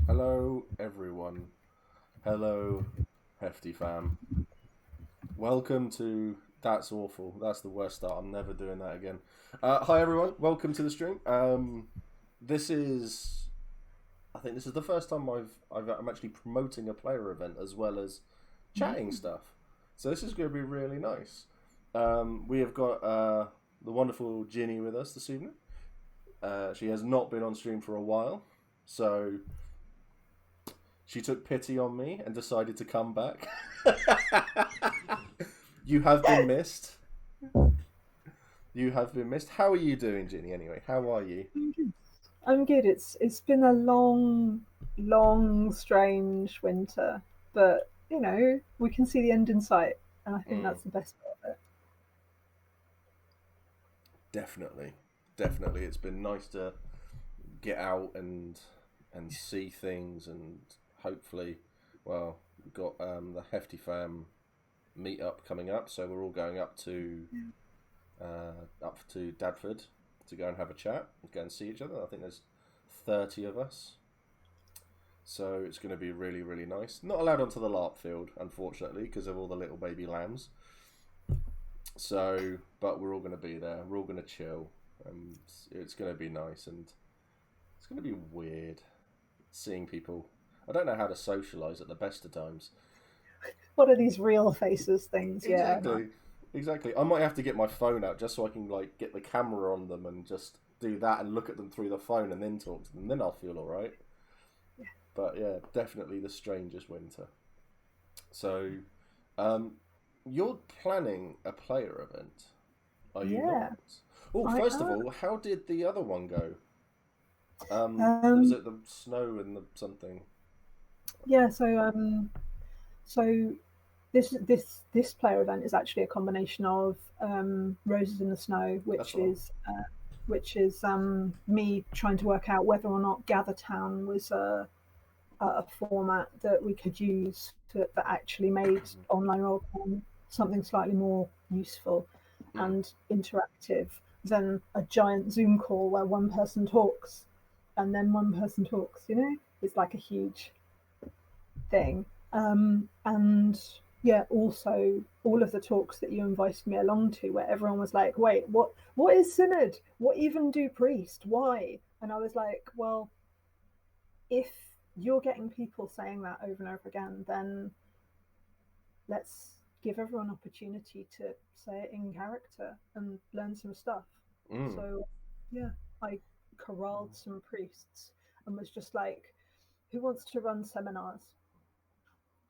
Hello, everyone. Hello, Hefty fam. Welcome to That's Awful. That's the worst start. I'm never doing that again. Hi, everyone. Welcome to the stream. This is, I think, this is the first time I'm actually promoting a player event as well as chatting stuff. So this is going to be really nice. We have got the wonderful Ginnie with us this evening. She has not been on stream for a while, so she took pity on me and decided to come back. You have been missed. You have been missed. How are you doing, Ginny, anyway? How are you? I'm good. It's been a long, strange winter, but you know we can see the end in sight, and I think that's the best part of it. Definitely. Definitely. It's been nice to get out and see things, and hopefully, well, we've got the Hefty Fam meetup coming up, so we're all going up to Dadford to go and have a chat, go and see each other. I think there's 30 of us, so it's going to be really, really nice. Not allowed onto the LARP field, unfortunately, because of all the little baby lambs. So, but we're all going to be there. We're all going to chill, and it's going to be nice, and it's going to be weird seeing people. I don't know how to socialise at the best of times. What are these real faces things? Yeah, Exactly. I might have to get my phone out just so I can like get the camera on them and just do that and look at them through the phone and then talk to them. Then I'll feel all right. But yeah, definitely the strangest winter. So, you're planning a player event, are you yeah. not? Oh, I first of am. all, how did the other one go? Was Um, it the snow and the something? yeah. So this player event is actually a combination of Roses in the Snow, That's the one. which is me trying to work out whether or not Gather Town was a format that we could use that actually made online role playing something slightly more useful and interactive than a giant Zoom call where one person talks and then one person talks. You know, it's like a huge thing. And yeah, also all of the talks that you invited me along to, where everyone was like, "Wait, what is synod? What even do priest? Why?" And I was like, "Well, if you're getting people saying that over and over again, then let's give everyone opportunity to say it in character and learn some stuff. So, yeah, I corralled some priests and was just like, who wants to run seminars?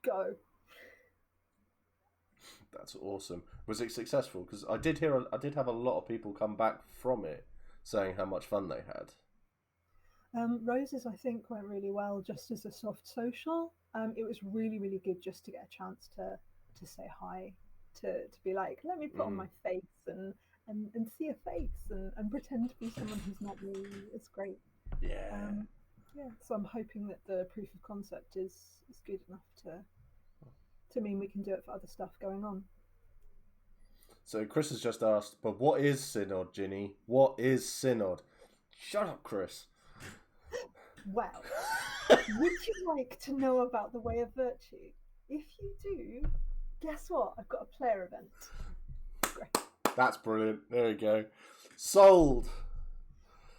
Go. That's awesome. Was it successful? Because I did have a lot of people come back from it saying how much fun they had. Roses, I think, went really well just as a soft social. It was really, really good just to get a chance to say hi, to be like, let me put on my face and see a face and pretend to be someone who's not me. It's great. Yeah. Yeah, so I'm hoping that the proof of concept is good enough to mean we can do it for other stuff going on. So Chris has just asked, but what is Synod, Ginny? What is Synod? Shut up, Chris. Well, would you like to know about the Way of Virtue? If you do, guess what? I've got a player event. Great. That's brilliant. There you go. Sold.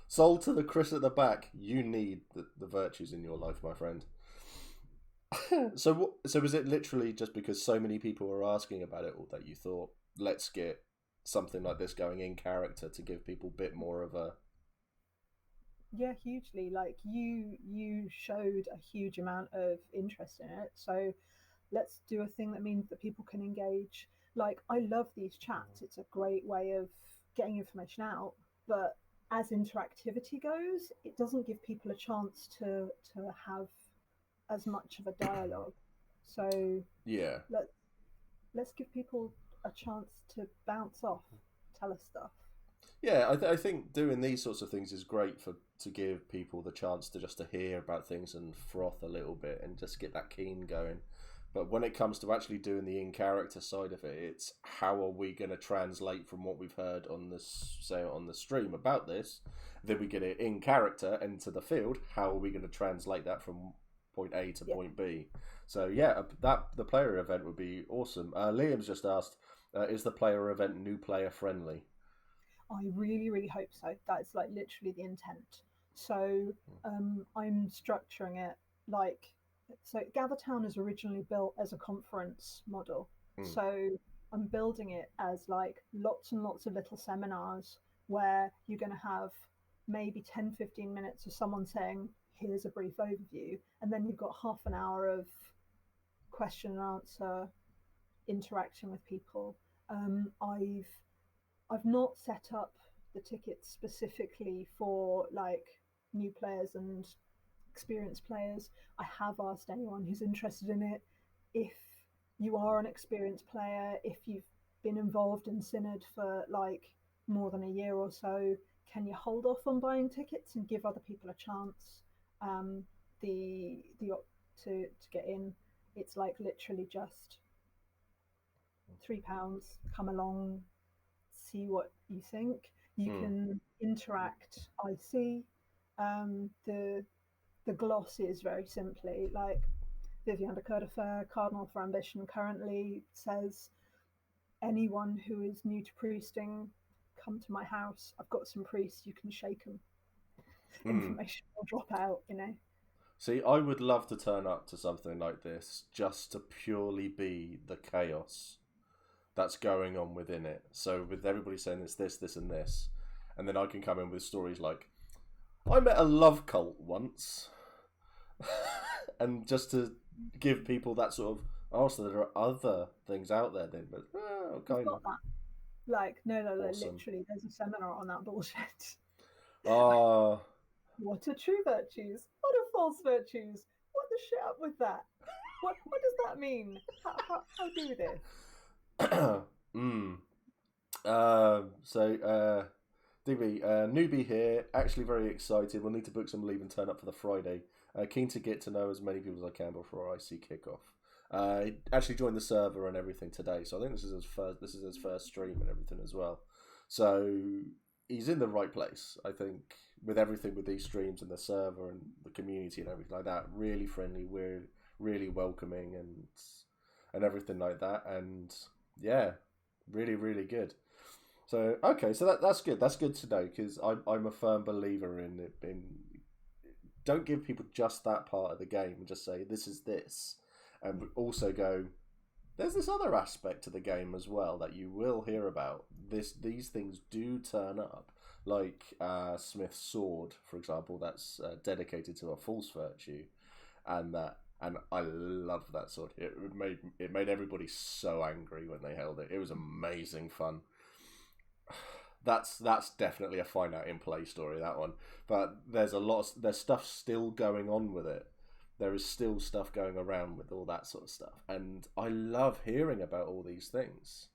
Sold to the Chris at the back. You need the virtues in your life, my friend. So was it literally just because so many people were asking about it all that you thought, let's get something like this going in character to give people a bit more of a... Yeah, hugely. Like you showed a huge amount of interest in it, so let's do a thing that means that people can engage. Like, I love these chats. It's a great way of getting information out, but as interactivity goes, it doesn't give people a chance to have as much of a dialogue. So Yeah. let's give people a chance to bounce off, tell us stuff. Yeah, I think doing these sorts of things is great to give people the chance to hear about things and froth a little bit and just get that keen going. But when it comes to actually doing the in-character side of it, it's how are we going to translate from what we've heard on this, say, on the stream about this, then we get it in character into the field. How are we going to translate that from point A to point B? So yeah, the player event would be awesome. Liam's just asked, is the player event new player friendly? I really, really hope so. That's like literally the intent. So I'm structuring it like, so Gathertown is originally built as a conference model. So I'm building it as like lots and lots of little seminars where you're going to have maybe 10-15 minutes of someone saying, here's a brief overview. And then you've got half an hour of question and answer interaction with people. I've not set up the tickets specifically for like new players and experienced players. I have asked anyone who's interested in it, if you are an experienced player, if you've been involved in Synod for like more than a year or so, can you hold off on buying tickets and give other people a chance? The to get in, it's like literally just £3. Come along, see what you think. You can interact. I see. The gloss is very simply like Vivian de Coderfer, Cardinal for Ambition, currently says, anyone who is new to priesting, come to my house. I've got some priests, you can shake them. Information will drop out, you know. See, I would love to turn up to something like this just to purely be the chaos that's going on within it. So with everybody saying it's this, and this, and then I can come in with stories like, I met a love cult once, and just to give people that sort of, oh, so there are other things out there then, but kind of. That. Like, no, Awesome. literally, there's a seminar on that bullshit. What are true virtues? What are false virtues? What the shit up with that? What does that mean? How do this? Digby, newbie here, actually very excited. We'll need to book some leave and turn up for the Friday. Keen to get to know as many people as I can before I see kickoff. He actually joined the server and everything today, so I think this is his first stream and everything as well. So he's in the right place, I think, with everything with these streams and the server and the community and everything like that. Really friendly, we're really welcoming and everything like that. And yeah, really, really good. So okay, so that's good. That's good to know because I'm a firm believer in it being don't give people just that part of the game and just say this is this, and also go, there's this other aspect to the game as well that you will hear about. These things do turn up, like Smith's sword, for example, that's dedicated to a false virtue, and I loved that sword. It made everybody so angry when they held it. It was amazing fun. That's definitely a find out in play story, that one. But there's stuff still going on with it. There is still stuff going around with all that sort of stuff, and I love hearing about all these things.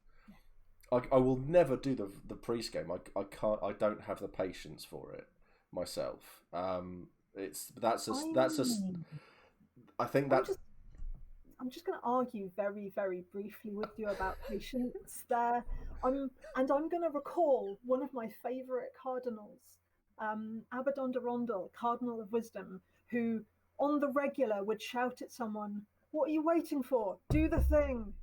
I will never do the priest game. I can't. I don't have the patience for it myself. I think that's. I'm just going to argue very, very briefly with you about patience there. I'm going to recall one of my favourite cardinals, Abaddon de Rondel, Cardinal of Wisdom, who on the regular would shout at someone, "What are you waiting for? Do the thing!"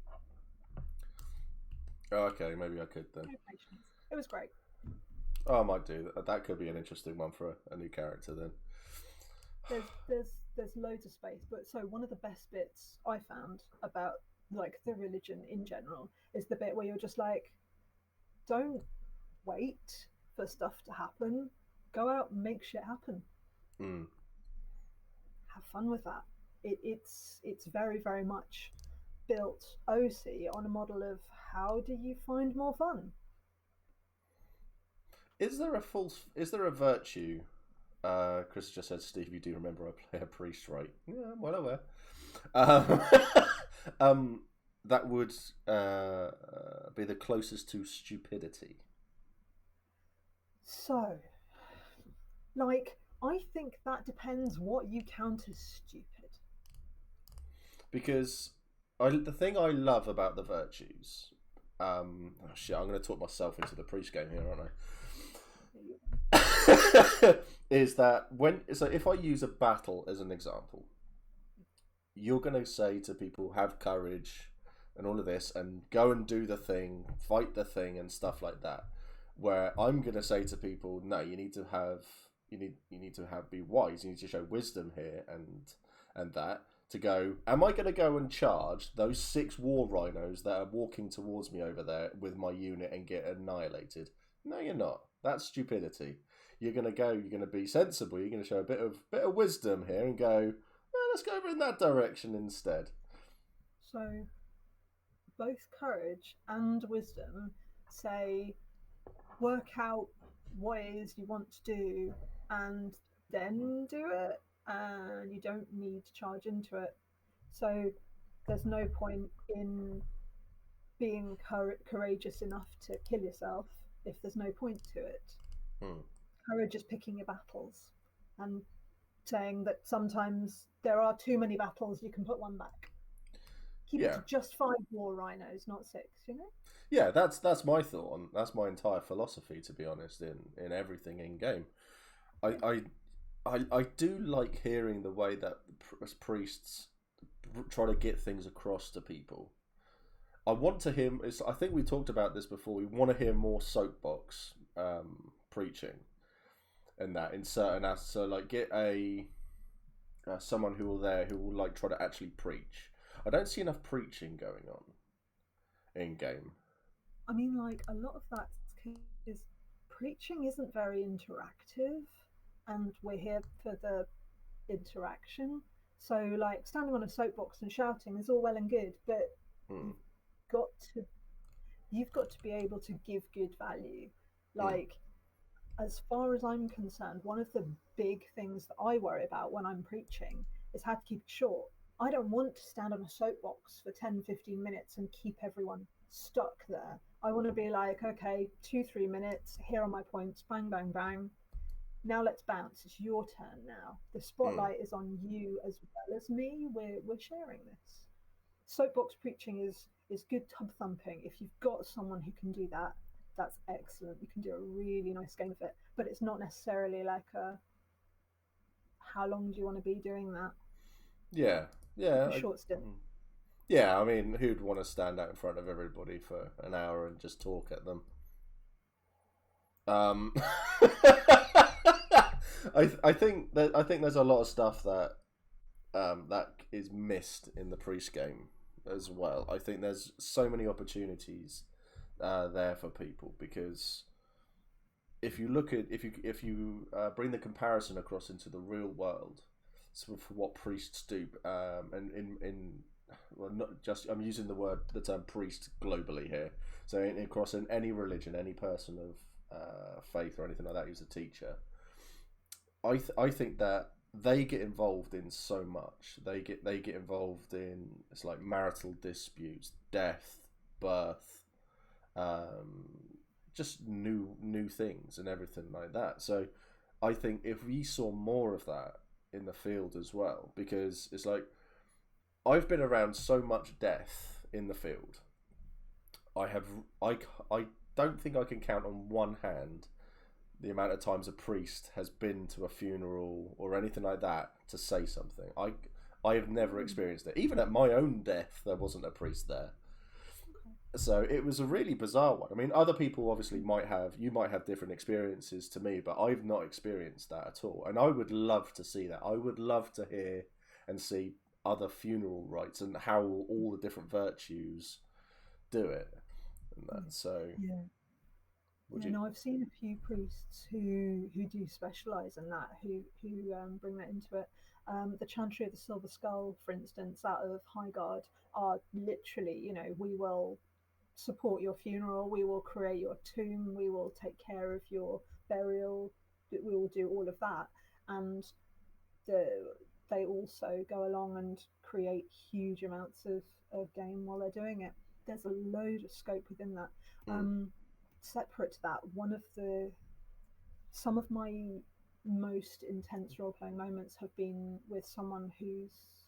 Okay, maybe I could then. No patience. It was great. Oh, I might do that. That could be an interesting one for a new character then. There's loads of space, but so one of the best bits I found about like the religion in general is the bit where you're just like, don't wait for stuff to happen, go out and make shit happen. Have fun with that. It's very, very much built OC on a model of how do you find more fun. Is there a virtue? Chris just said, Steve, you do remember I play a priest, right? Yeah, I'm well aware. That would be the closest to stupidity. So, like, I think that depends what you count as stupid. Because the thing I love about the virtues, I'm going to talk myself into the priest game here, aren't I? Is that if I use a battle as an example, you're going to say to people, have courage and all of this, and go and do the thing, fight the thing, and stuff like that. Where I'm going to say to people, no, you need to be wise. You need to show wisdom here, and that to go. Am I going to go and charge those 6 war rhinos that are walking towards me over there with my unit and get annihilated? No, you're not. That's stupidity. You're going to be sensible. You're going to show a bit of wisdom here and go, well, let's go over in that direction instead. So, both courage and wisdom say, work out what it is you want to do and then do it, and you don't need to charge into it. So, there's no point in being courageous enough to kill yourself if there's no point to it. Courage is picking your battles and saying that sometimes there are too many battles, you can put one back. Keep it to just 5 war rhinos, not 6, you know? Yeah, that's my thought on that's my entire philosophy, to be honest, in everything in game. I do like hearing the way that priests try to get things across to people. I want to hear. I think we talked about this before. We want to hear more soapbox preaching, and that in certain aspects. So, like, get someone who will like try to actually preach. I don't see enough preaching going on in game. I mean, like, a lot of that is preaching isn't very interactive, and we're here for the interaction. So, like, standing on a soapbox and shouting is all well and good, but you've got to be able to give good value. Like, as far as I'm concerned, one of the big things that I worry about when I'm preaching is how to keep it short. I don't want to stand on a soapbox for 10-15 minutes and keep everyone stuck there. I want to be like, okay, 2-3 minutes, here are my points, bang, bang, bang. Now let's bounce. It's your turn now. The spotlight is on you as well as me. We're sharing this. Soapbox preaching is good tub thumping. If you've got someone who can do that, that's excellent. You can do a really nice game of it. But it's not necessarily like how long do you want to be doing that? Yeah. Short stint. Yeah, I mean, who'd want to stand out in front of everybody for an hour and just talk at them? I think there's a lot of stuff that that is missed in the priest game as well. I think there's so many opportunities there for people because if you look at if you bring the comparison across into the real world, so for what priests do, and in well, not just I'm using the term priest globally here. So across in any religion, any person of faith or anything like that who's a teacher, I think that they get involved in so much. They get involved in it's like marital disputes, death, birth, um, just new things and everything like that. So I think if we saw more of that in the field as well, because it's like I've been around so much death in the field. I have I I don't think I can count on one hand the amount of times a priest has been to a funeral or anything like that to say something. I have never experienced it. Even at my own death, there wasn't a priest there. So it was a really bizarre one. I mean, other people obviously you might have different experiences to me, but I've not experienced that at all. And I would love to see that. I would love to hear and see other funeral rites and how all the different virtues do it. And that. So, Yeah. would Yeah, you? no, I've seen a few priests who do specialise in that, who bring that into it. The Chantry of the Silver Skull, for instance, out of Highguard, are literally, we will support your funeral, we will create your tomb, we will take care of your burial, we will do all of that, and the, they also go along and create huge amounts of game while they're doing it. There's a load of scope within that. Mm, Separate to that, some of my most intense role playing moments have been with someone whose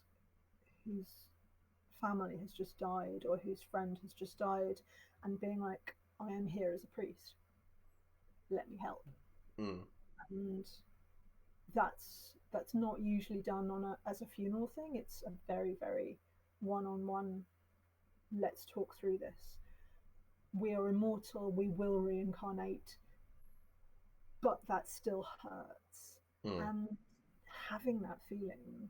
family has just died or whose friend has just died, and being like, I am here as a priest, let me help. mm. And that's not usually done as a funeral thing. It's a very, very one-on-one, let's talk through this. We are immortal, we will reincarnate, but that still hurts. Mm. And having that feeling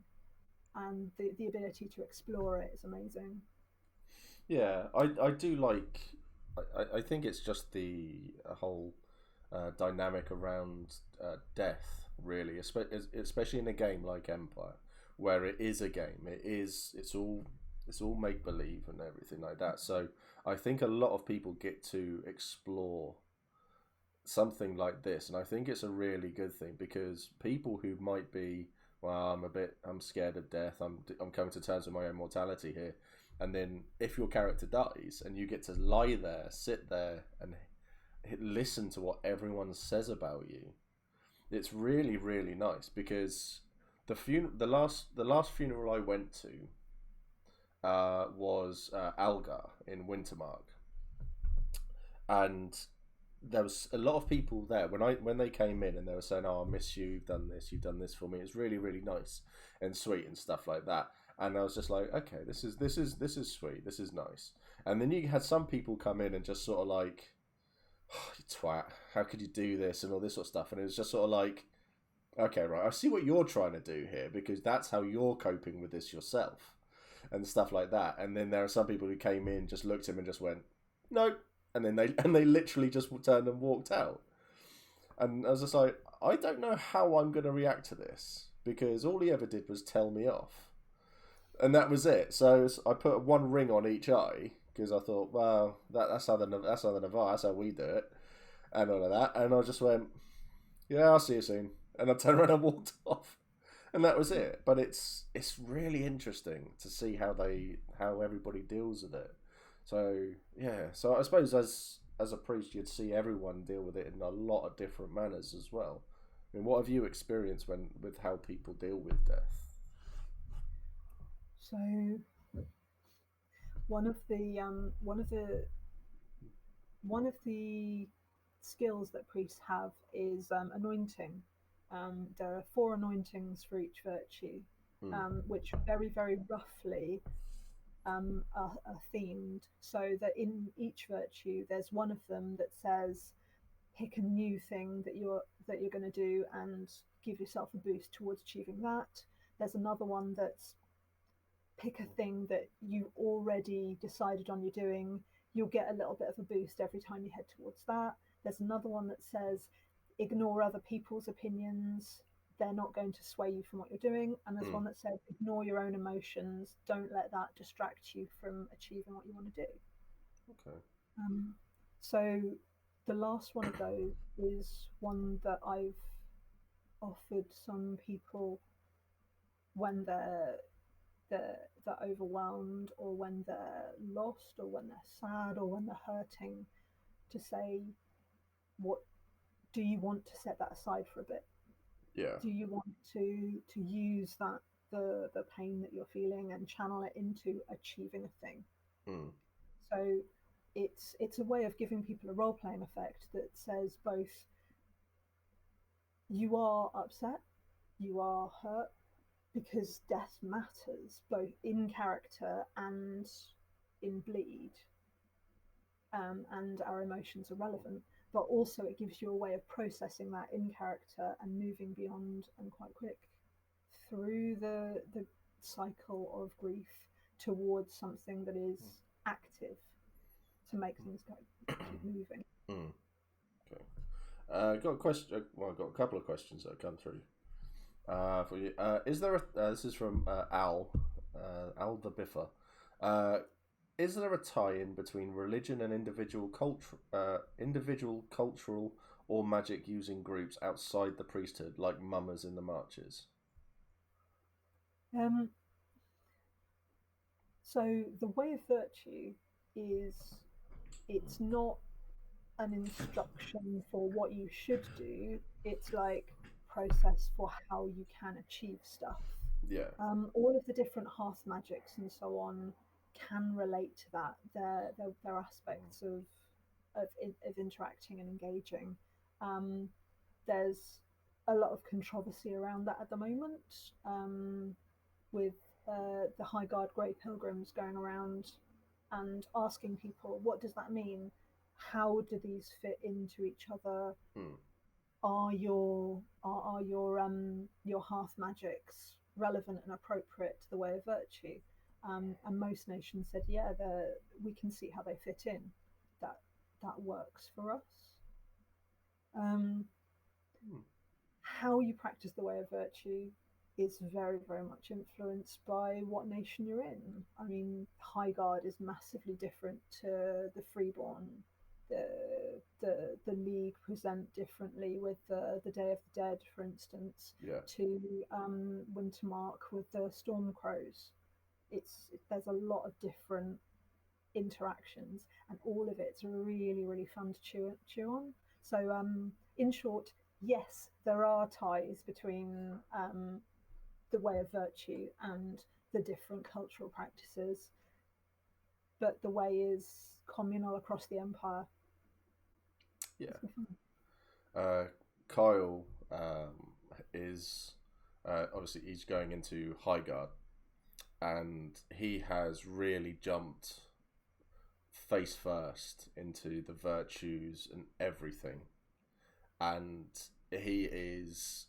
and the ability to explore it is amazing. Yeah, I do like. I think it's just the whole dynamic around death, really, especially in a game like Empire, where it is a game. It's all make believe and everything like that. So I think a lot of people get to explore something like this, and I think it's a really good thing because people who might be, well, I'm scared of death. I'm coming to terms with my own mortality here, and then if your character dies and you get to lie there, sit there, and listen to what everyone says about you, it's really really nice because the last funeral I went to was Algar in Wintermark, and there was a lot of people there when they came in and they were saying, "Oh, I miss you. You've done this for me." It's really really nice and sweet and stuff like that. And I was just like, "Okay, this is sweet. This is nice." And then you had some people come in and just sort of like, oh, "You twat! How could you do this?" and all this sort of stuff. And it was just sort of like, "Okay, right. I see what you're trying to do here because that's how you're coping with this yourself." And stuff like that. And then there are some people who came in, just looked at him and just went, "No," and then they literally just turned and walked out. And I was just like, I don't know how I'm going to react to this because all he ever did was tell me off, and that was it. So I put one ring on each eye because I thought, well, that's how the Navarre, that's how we do it, and all of that. And I just went, yeah, I'll see you soon, and I turned around and walked off, and that was it. But it's really interesting to see how everybody deals with it. So yeah, so I suppose as a priest, you'd see everyone deal with it in a lot of different manners as well. I mean, what have you experienced with how people deal with death? So one of the one of the skills that priests have is anointing. There are four anointings for each virtue, Hmm. which very, very roughly are themed. So that in each virtue, there's one of them that says, pick a new thing that you're going to do and give yourself a boost towards achieving that. There's another one that's pick a thing that you already decided on you're doing. You'll get a little bit of a boost every time you head towards that. There's another one that says ignore other people's opinions. They're not going to sway you from what you're doing. And there's one that says ignore your own emotions. Don't let that distract you from achieving what you want to do. Okay. So the last one of those is one that I've offered some people when they're overwhelmed, or when they're lost, or when they're sad, or when they're hurting, to say, what do you want to set that aside for a bit? Yeah. Do you want to use that, the pain that you're feeling, and channel it into achieving a thing? So it's a way of giving people a role playing effect that says both you are upset, you are hurt, because death matters both in character and in bleed, and our emotions are relevant, but also it gives you a way of processing that in character and moving beyond, and quite quick, through the cycle of grief towards something that is active, to make things keep moving. Okay. Got a question. Well, I've got a couple of questions that have come through for you. Is there a? This is from Al the Biffer. Is there a tie-in between religion and individual cultural or magic using groups outside the priesthood, like mummers in the marches? So the way of virtue is, it's not an instruction for what you should do. It's like process for how you can achieve stuff. Yeah. All of the different hearth magics and so on can relate to that. They're aspects of interacting and engaging. There's a lot of controversy around that at the moment, with the High Guard Grey Pilgrims going around and asking people, what does that mean? How do these fit into each other? Are your hearth magics relevant and appropriate to the way of virtue? And most nations said, yeah, we can see how they fit in. That works for us. How you practice the way of virtue is very, very much influenced by what nation you're in. I mean, High Guard is massively different to the Freeborn. The League present differently with the Day of the Dead, for instance, to Wintermark with the Stormcrows. There's a lot of different interactions, and all of it's really, really fun to chew on. So, in short, yes, there are ties between the way of virtue and the different cultural practices, but the way is communal across the empire. Yeah. Kyle is obviously he's going into High Guard, and he has really jumped face first into the virtues and everything, and he's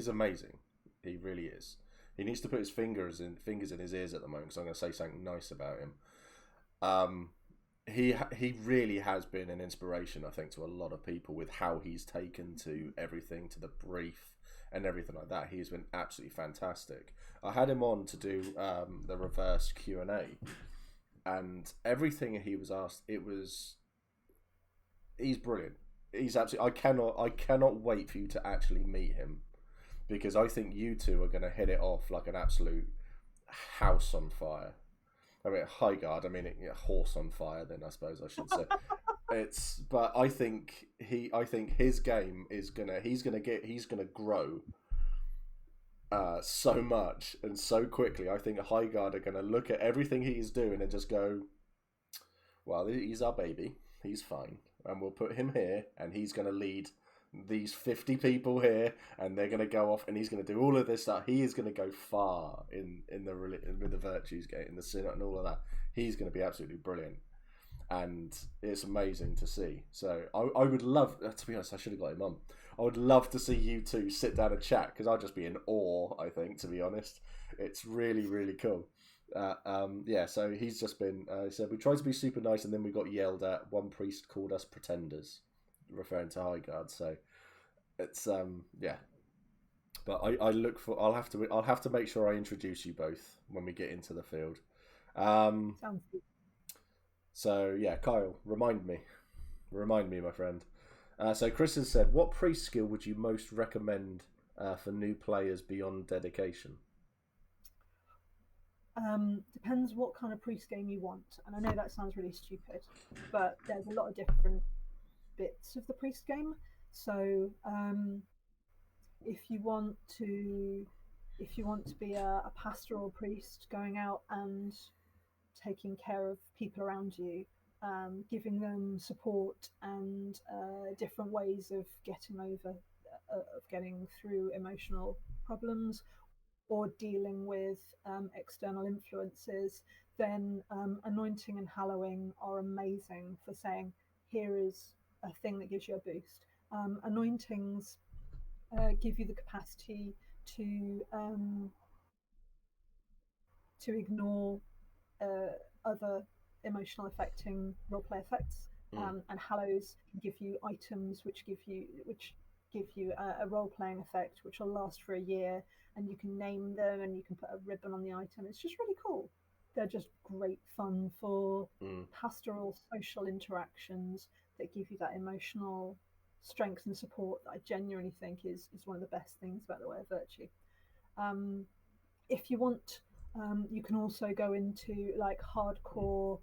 amazing. He really is. He needs to put his fingers in his ears at the moment, because I'm going to say something nice about him. He really has been an inspiration, I think, to a lot of people with how he's taken to everything, to the brief and everything like that. He's been absolutely fantastic. I had him on to do the reverse Q&A, and everything he was asked, he's brilliant. He's absolutely. I cannot wait for you to actually meet him, because I think you two are going to hit it off like an absolute house on fire. I mean, High Guard. I mean, horse on fire. Then I suppose I should say. But I think his game is he's gonna grow so much and so quickly. I think High Guard are gonna look at everything he's doing and just go, well, he's our baby. He's fine, and we'll put him here, and he's gonna lead these 50 people here, and they're going to go off, and he's going to do all of this stuff. He is going to go far in the virtues game, in the synod and all of that. He's going to be absolutely brilliant, and it's amazing to see. So I would love, to be honest, I should have got him on. I would love to see you two sit down and chat because I'd just be in awe. I think, to be honest, it's really really cool. Yeah, so he's just been. He said we tried to be super nice, and then we got yelled at. One priest called us pretenders, referring to High Guard. So it's yeah. But I look for. I'll have to make sure I introduce you both when we get into the field. Sounds good. So yeah, Kyle, remind me, my friend. So Chris has said, what priest skill would you most recommend for new players beyond dedication? Depends what kind of priest game you want. And I know that sounds really stupid, but there's a lot of different bits of the priest game. So if you want to if you want to be a pastoral priest going out and taking care of people around you, giving them support and different ways of getting through emotional problems or dealing with external influences, then anointing and hallowing are amazing for saying, here is a thing that gives you a boost. Anointings give you the capacity to to ignore other emotional affecting roleplay effects, and hallows give you items which give you a role playing effect which will last for a year, and you can name them and you can put a ribbon on the item. It's just really cool. They're just great fun for pastoral social interactions that give you that emotional strength and support that I genuinely think is one of the best things about the way of virtue. Um, if you want, you can also go into like hardcore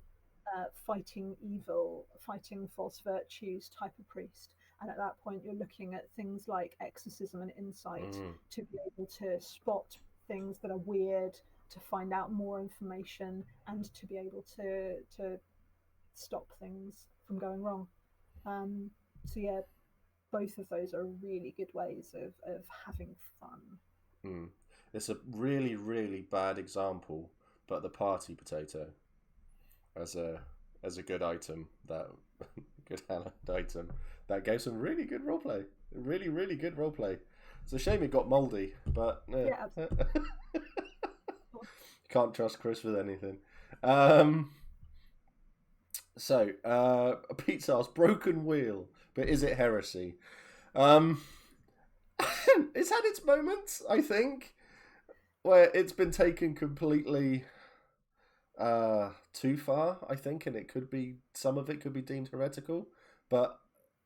fighting evil, fighting false virtues type of priest. And at that point, you're looking at things like exorcism and insight to be able to spot things that are weird, to find out more information, and to be able to stop things from going wrong. So yeah, both of those are really good ways of having fun. Mm. It's a really really bad example, but the party potato as a good item that good item that gave some really good roleplay, really really good roleplay. It's a shame it got mouldy, but Yeah, absolutely. can't trust Chris with anything. Um, so Pete asks, broken wheel, but is it heresy? Um, it's had its moments, I think, where it's been taken completely too far, I think, and it could be some of it could be deemed heretical. But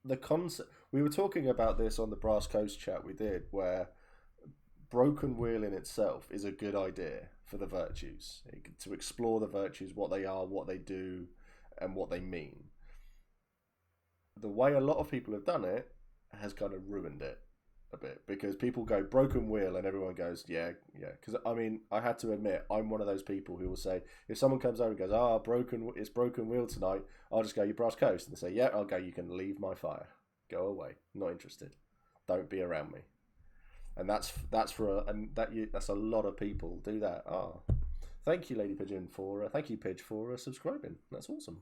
the concept we were talking about this on the Brass Coast chat we did, where broken wheel in itself is a good idea for the virtues to explore the virtues, what they are, what they do, and what they mean. The way a lot of people have done it has kind of ruined it a bit because people go broken wheel and everyone goes yeah yeah, because I mean I had to admit I'm one of those people who will say if someone comes over and goes broken, it's broken wheel tonight, I'll just go, you Brass Coast, and they say yeah, I'll go, you can leave my fire, go away, not interested, don't be around me. And that's for that's a lot of people do that. Thank you Lady Pigeon for thank you Pidge for subscribing, that's awesome.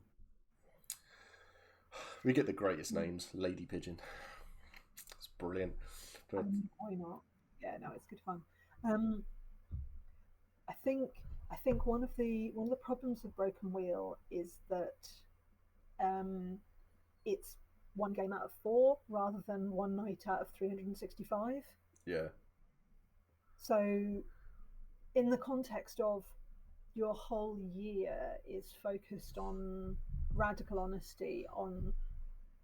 We get the greatest names, Lady Pigeon, it's brilliant. But Why not? Yeah, no, it's good fun. Um, I think I think one of the problems with Broken Wheel is that um, it's one game out of four rather than one night out of 365. yeah. So, in the context of your whole year is focused on radical honesty, on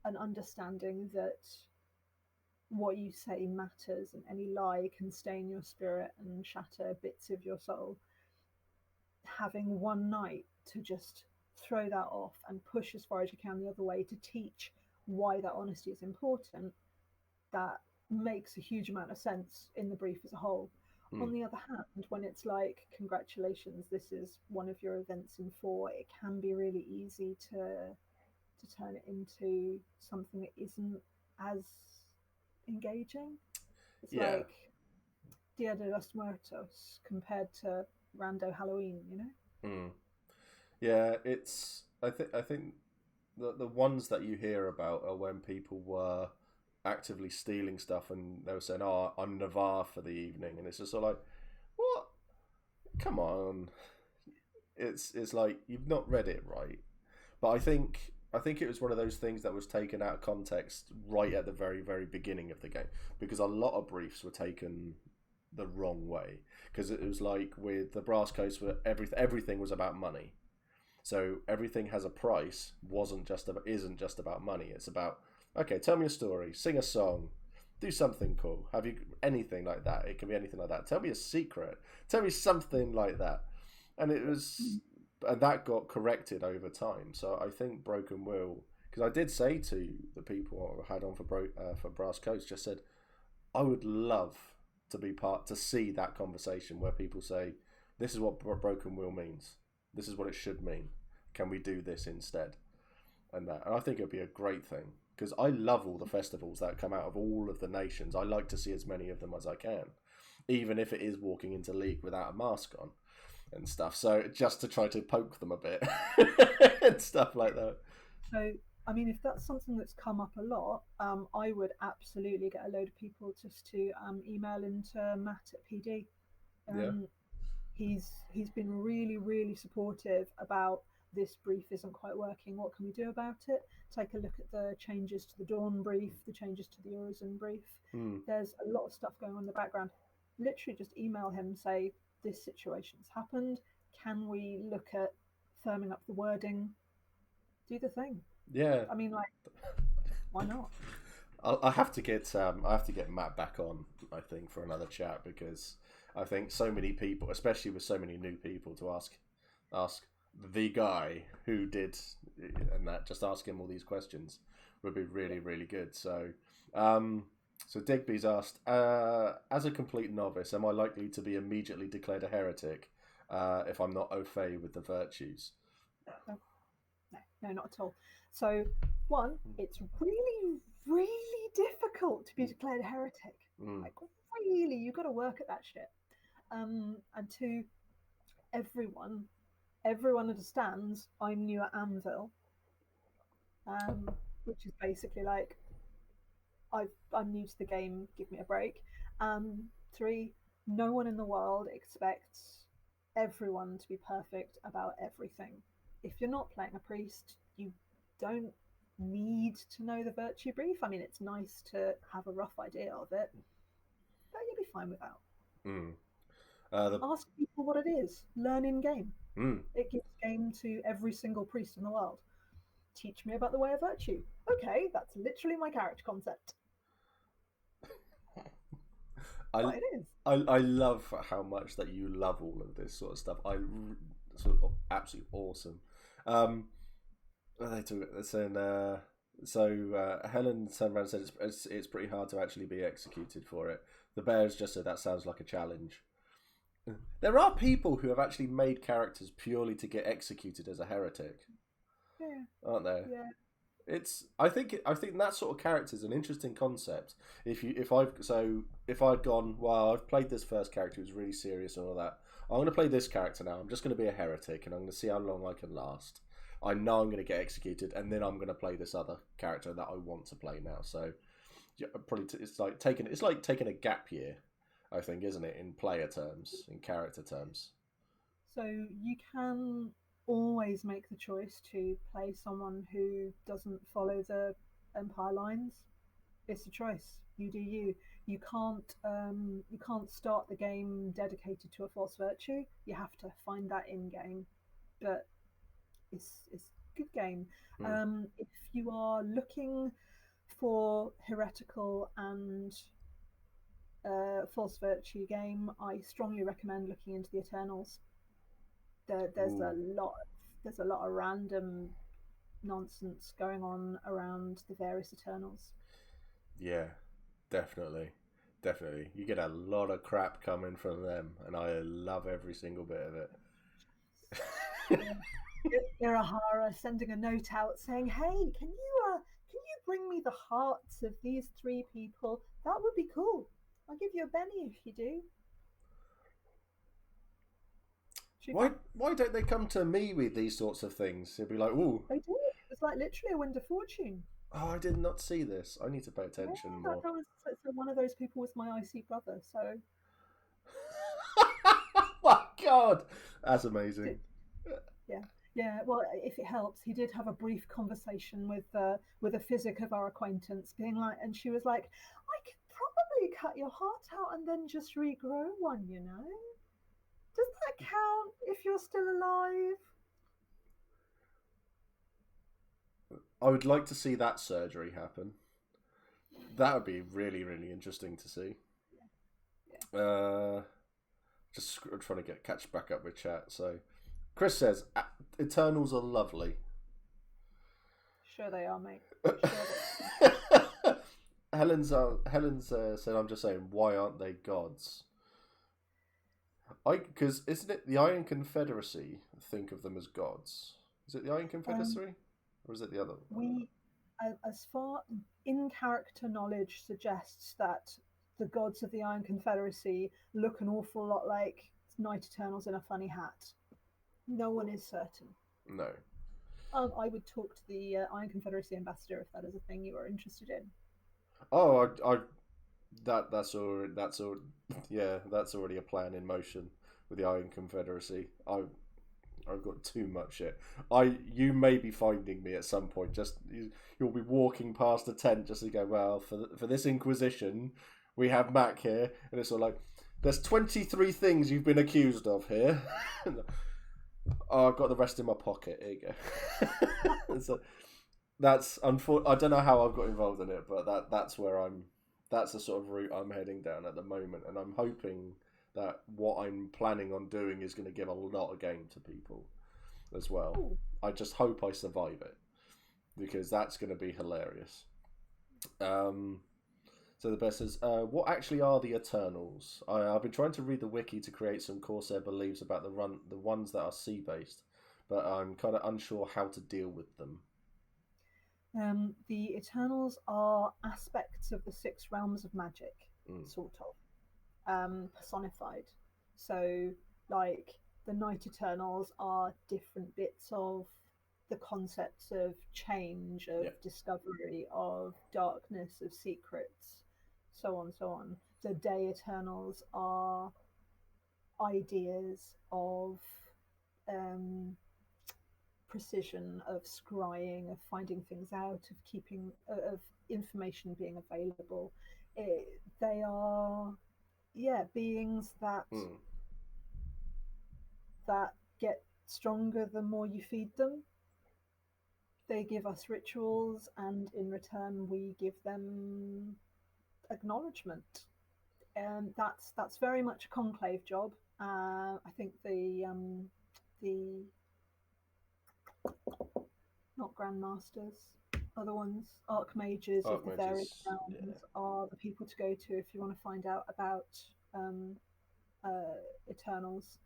an understanding that what you say matters and any lie can stain your spirit and shatter bits of your soul. Having one night to just throw that off and push as far as you can the other way to teach why that honesty is important, that makes a huge amount of sense in the brief as a whole. On the other hand, when it's like, congratulations, this is one of your events in four, it can be really easy to turn it into something that isn't as engaging. It's Yeah. like Dia de los Muertos compared to Rando Halloween, you know? Mm. Yeah, it's I think the ones that you hear about are when people were actively stealing stuff, and they were saying, "Oh, I'm Navarre for the evening," and it's just sort of like, what? Come on, it's like you've not read it right. But I think it was one of those things that was taken out of context right at the very beginning of the game, because a lot of briefs were taken the wrong way, because it was like with the brass coast where everything was about money. So everything has a price. Isn't just about money. It's about, okay, tell me a story, sing a song, do something cool. Have you anything like that? It can be anything like that. Tell me a secret. Tell me something like that. And it was, and that got corrected over time. So I think Broken Will, because I did say to the people I had on for Brass Coast, just said I would love to see that conversation where people say, this is what Broken Wheel means, this is what it should mean, can we do this instead, and I think it'd be a great thing, because I love all the festivals that come out of all of the nations. I like to see as many of them as I can, even if it is walking into League without a mask on and stuff, so just to try to poke them a bit and stuff like that. So, I mean, if that's something that's come up a lot, I would absolutely get a load of people just to email into Matt at PD. Yeah. Um, he's been really supportive about this brief isn't quite working. What can we do about it? Take a look at the changes to the Dawn brief, the changes to the Urizen brief. Mm. There's a lot of stuff going on in the background. Literally, just email him, say this situation's happened. Can we look at firming up the wording? Do the thing. Yeah. I mean, like, why not? I have to get Matt back on, I think, for another chat, because I think so many people, especially with so many new people, to ask the guy who did, and that just ask him all these questions would be really good. So, so Digby's asked, as a complete novice, am I likely to be immediately declared a heretic if I'm not au fait with the virtues? No, no, not at all. So, one, it's really difficult to be declared a heretic. Mm. Like, really, you've got to work at that shit. And two, everyone understands I'm new at Anvil, which is basically like I'm new to the game. Give me a break. Three, no one in the world expects everyone to be perfect about everything. If you're not playing a priest, you don't need to know the virtue brief. I mean, it's nice to have a rough idea of it, but you'll be fine without. Mm. Ask people what it is. Learn in game. Mm. It gives game to every single priest in the world. Teach me about the way of virtue. Okay, that's literally my character concept. I, It is. I love how much that you love all of this sort of stuff. Sort of absolutely awesome. They talk saying Helen turned around and said it's pretty hard to actually be executed for it. The Bears just said that sounds like a challenge. There are people who have actually made characters purely to get executed as a heretic. Yeah. Aren't there? Yeah. I think that sort of character is an interesting concept. If I'd gone, wow, I've played this first character who's really serious and all that. I'm going to play this character now. I'm just going to be a heretic, and I'm going to see how long I can last. I know I'm going to get executed, and then I'm going to play this other character that I want to play now. So, yeah, probably it's like taking a gap year, I think, isn't it, in player terms, in character terms? So you can always make the choice to play someone who doesn't follow the Empire lines. It's a choice. You do you. You can't start the game dedicated to a false virtue. You have to find that in game. But it's a good game. Mm. If you are looking for heretical and false virtue game, I strongly recommend looking into the Eternals. There's a Ooh. lot. There's a lot of random nonsense going on around the various Eternals. Yeah, definitely. Definitely. You get a lot of crap coming from them, and I love every single bit of it. Irahara sending a note out saying, "Hey, can you bring me the hearts of these three people? That would be cool. I'll give you a Benny if you do." Why don't they come to me with these sorts of things? It'd be like, ooh, They do. It's like literally a wind of fortune. Oh, I did not see this. I need to pay Yeah, attention more. that was so one of those people was my IC brother. So My God, that's amazing. yeah, yeah. Well, if it helps, he did have a brief conversation with a physic of our acquaintance, being like, and she was like, "I could probably cut your heart out and then just regrow one. You know, does that count if you're still alive?" I would like to see that surgery happen. That would be really, really interesting to see. Yeah, Uh, just trying to catch back up with chat. So, Chris says Eternals are lovely. sure they are, mate. Sure they are. Helen's said, "I'm just saying, why aren't they gods?" Because isn't it the Iron Confederacy think of them as gods? Is it the Iron Um, Confederacy, or is it the other? we, as far in character knowledge suggests that the gods of the Iron Confederacy look an awful lot like Night Eternals in a funny hat. No one is certain. No. I would talk to the Iron Confederacy ambassador if that is a thing you are interested in. Oh, I that's already yeah, that's already a plan in motion with the Iron Confederacy. I've got too much shit. You may be finding me at some point. You'll be walking past a tent just to go, well, for this Inquisition, we have Mac here, and it's all like, there's 23 things you've been accused of here. Oh, I've got the rest in my pocket. Here you go. So that's unfortunate. I don't know how I've got involved in it, but that's where I'm. That's the sort of route I'm heading down at the moment, and I'm hoping that what I'm planning on doing is going to give a lot of game to people as well. Ooh. I just hope I survive it because that's going to be hilarious. Um, so the best is, what actually are the Eternals? I've been trying to read the wiki to create some Corsair beliefs about the ones that are sea based, but I'm kind of unsure how to deal with them. The Eternals are aspects of the six realms of magic, Mm. sort of, personified. So, like, the Night Eternals are different bits of the concepts of change, Yeah. of discovery, of darkness, of secrets, so on, so on. The Day Eternals are ideas of um, precision, of scrying, of finding things out, of keeping, of information being available. They are, yeah, beings Mm. that get stronger the more you feed them. They give us rituals, and in return, we give them acknowledgement. And that's very much a conclave job. I think the not grandmasters, other ones, archmages of the various Archmages. Yeah. realms are the people to go to if you want to find out about um, Eternals.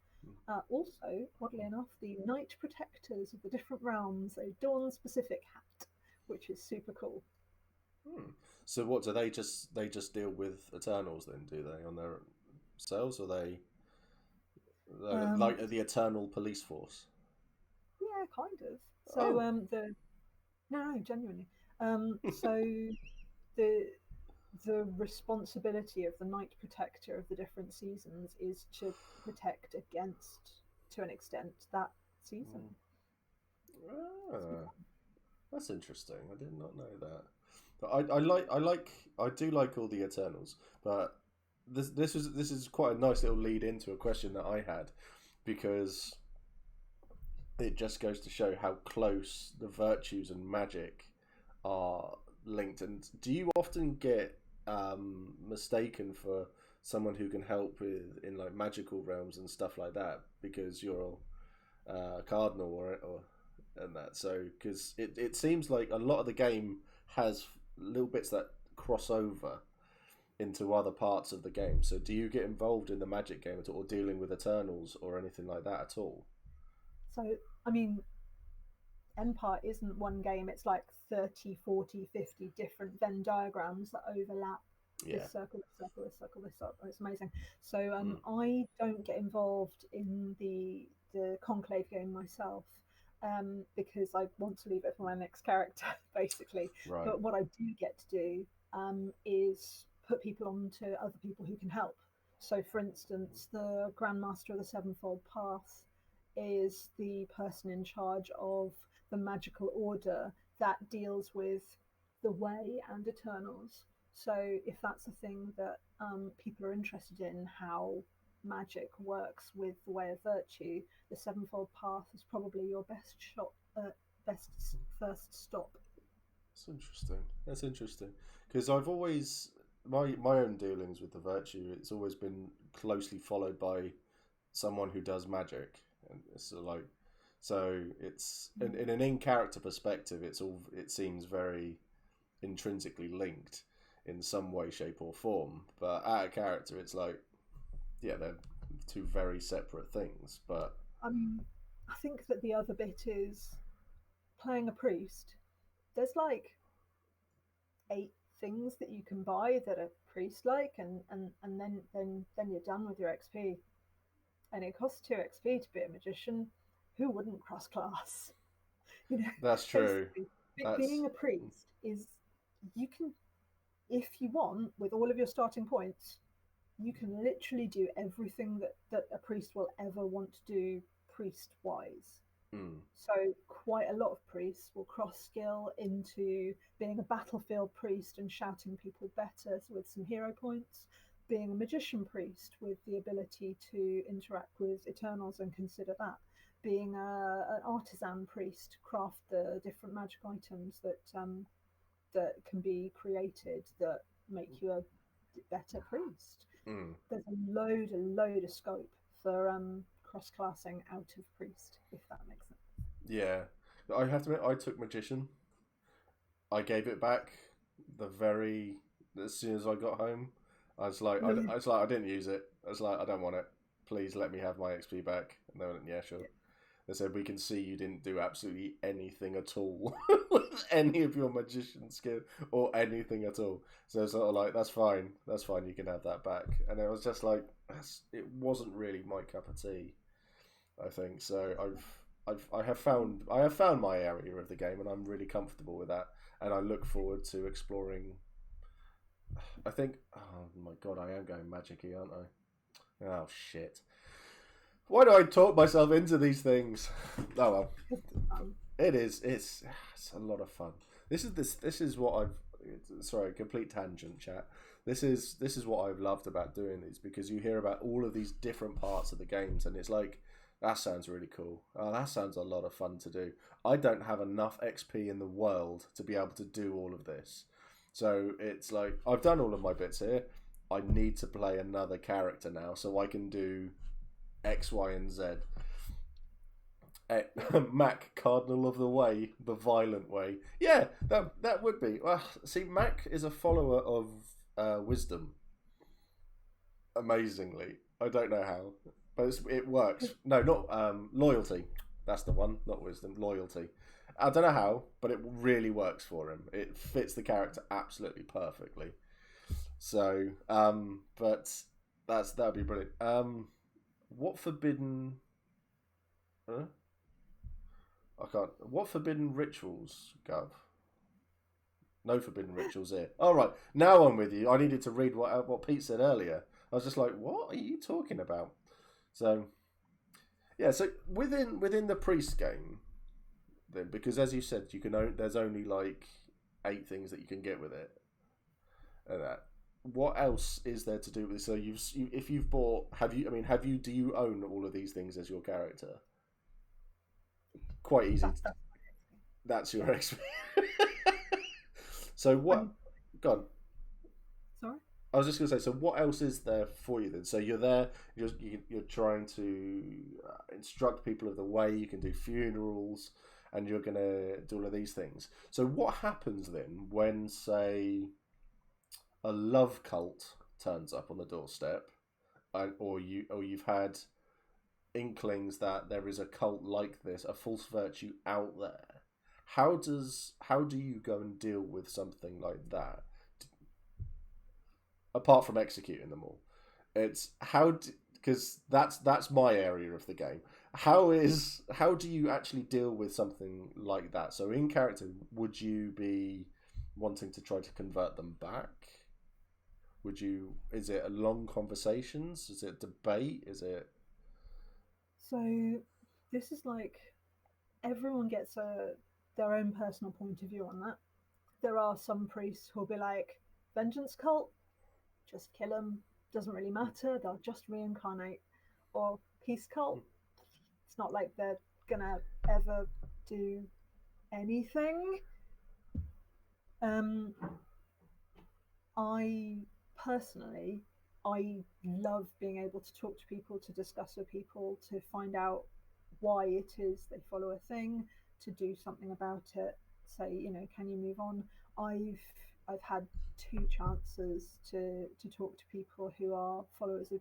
Mm. Also, oddly enough, the Knight Protectors of the different realms, a Dawn specific hat, which is super cool. Hmm. So what do they just deal with Eternals then? Do they on their selves, or they're Um, like the Eternal Police Force? yeah, kind of. So Oh. the no, genuinely. So the the responsibility of the Knight Protector of the different seasons is to protect against, to an extent, that season. Mm. Ah, that's interesting. I did not know that. But I do like all the Eternals, but this is quite a nice little lead into a question that I had because it just goes to show how close the virtues and magic are linked. And do you often get mistaken for someone who can help with in like magical realms and stuff like that because you're a cardinal or and that? So because it seems like a lot of the game has little bits that cross over into other parts of the game. So do you get involved in the magic game at all, or dealing with Eternals or anything like that at all? So, I mean, Empire isn't one game, it's like 30, 40, 50 different Venn diagrams that overlap. This Yeah. circle, this circle, this circle, this circle. It's amazing. So Mm. I don't get involved in the conclave game myself. because I want to leave it for my next character, basically. Right. But what I do get to do is put people on to other people who can help. So, for instance, the Grandmaster of the Sevenfold Path is the person in charge of the magical order that deals with the Way and Eternals. So, if that's a thing that people are interested in, how magic works with the Way of Virtue, the Sevenfold Path is probably your best shot, best first stop. That's interesting. That's interesting because I've always my own dealings with the virtue. It's always been closely followed by someone who does magic, and it's like so. It's in an in character perspective. It seems very intrinsically linked in some way, shape, or form. But out of character, it's like yeah, they're two very separate things. But I mean, I think that the other bit is playing a priest. There's like 8 things that you can buy that are priest like, and then you're done with your XP. And it costs 2 XP to be a magician. Who wouldn't cross class? You know, that's true. basically, That's being a priest is you can, if you want, with all of your starting points, you can literally do everything that a priest will ever want to do priest wise. mm, So quite a lot of priests will cross skill into being a battlefield priest and shouting people better with some hero points, being a magician priest with the ability to interact with Eternals and consider that, being an artisan priest, craft the different magic items that can be created that make you a better priest. mm. There's a load of scope for cross-classing out of priest, if that makes sense. Yeah, I have to admit, I took magician. I gave it back the very as soon as I got home. I was like, I didn't use it. I was like, I don't want it. Please let me have my XP back. And they went, yeah, sure. They said we can see you didn't do absolutely anything at all with any of your magician skill or anything at all. So it's sort of like that's fine. You can have that back. And it was just like it wasn't really my cup of tea. I think so. I have found my area of the game, and I'm really comfortable with that. And I look forward to exploring. I think. Oh my god, I am going magic-y, aren't I? Oh shit! Why do I talk myself into these things? Oh well, it is. It's a lot of fun. This is what I've. Sorry, complete tangent, chat. This is what I've loved about doing these because you hear about all of these different parts of the games, and it's like that sounds really cool. Oh, that sounds a lot of fun to do. I don't have enough XP in the world to be able to do all of this, so it's like I've done all of my bits here. I need to play another character now, so I can do X, Y, and Z. Mac, Cardinal of the Way, the violent way. Yeah, that would be. Well, see, Mac is a follower of wisdom. Amazingly, I don't know how, but it works. No, not loyalty. That's the one, not wisdom. Loyalty. I don't know how, but it really works for him. It fits the character absolutely perfectly. So, but that'd be brilliant. What forbidden? Huh? I can't. What forbidden rituals, Gov? No forbidden rituals here. All right, now I'm with you. I needed to read what Pete said earlier. I was just like, what are you talking about? So yeah, so within the priest game, then because as you said, you can there's only like 8 things that you can get with it, and that. What else is there to do with this? So if you've bought, have you? I mean, have you? Do you own all of these things as your character? Quite easy. That's That's your yeah. experience. So what? I'm Go on. sorry. I was just going to say. So what else is there for you then? So you're there. You're trying to instruct people of the way. You can do funerals, and you're going to do all of these things. So what happens then when, say, a love cult turns up on the doorstep, or you've had inklings that there is a cult like this, a false virtue out there? How do you go and deal with something like that? Apart from executing them all, it's how because that's my area of the game. how do you actually deal with something like that? So in character, would you be wanting to try to convert them back? Would you? Is it a long conversations? Is it debate? Is it? So this is like everyone gets their own personal point of view on that. There are some priests who'll be like, vengeance cult, just kill them, doesn't really matter, they'll just reincarnate. Or peace cult, it's not like they're gonna ever do anything. Um, I personally, I love being able to talk to people, to discuss with people, to find out why it is they follow a thing, to do something about it. Say, can you move on? I've I've had two chances to talk to people who are followers of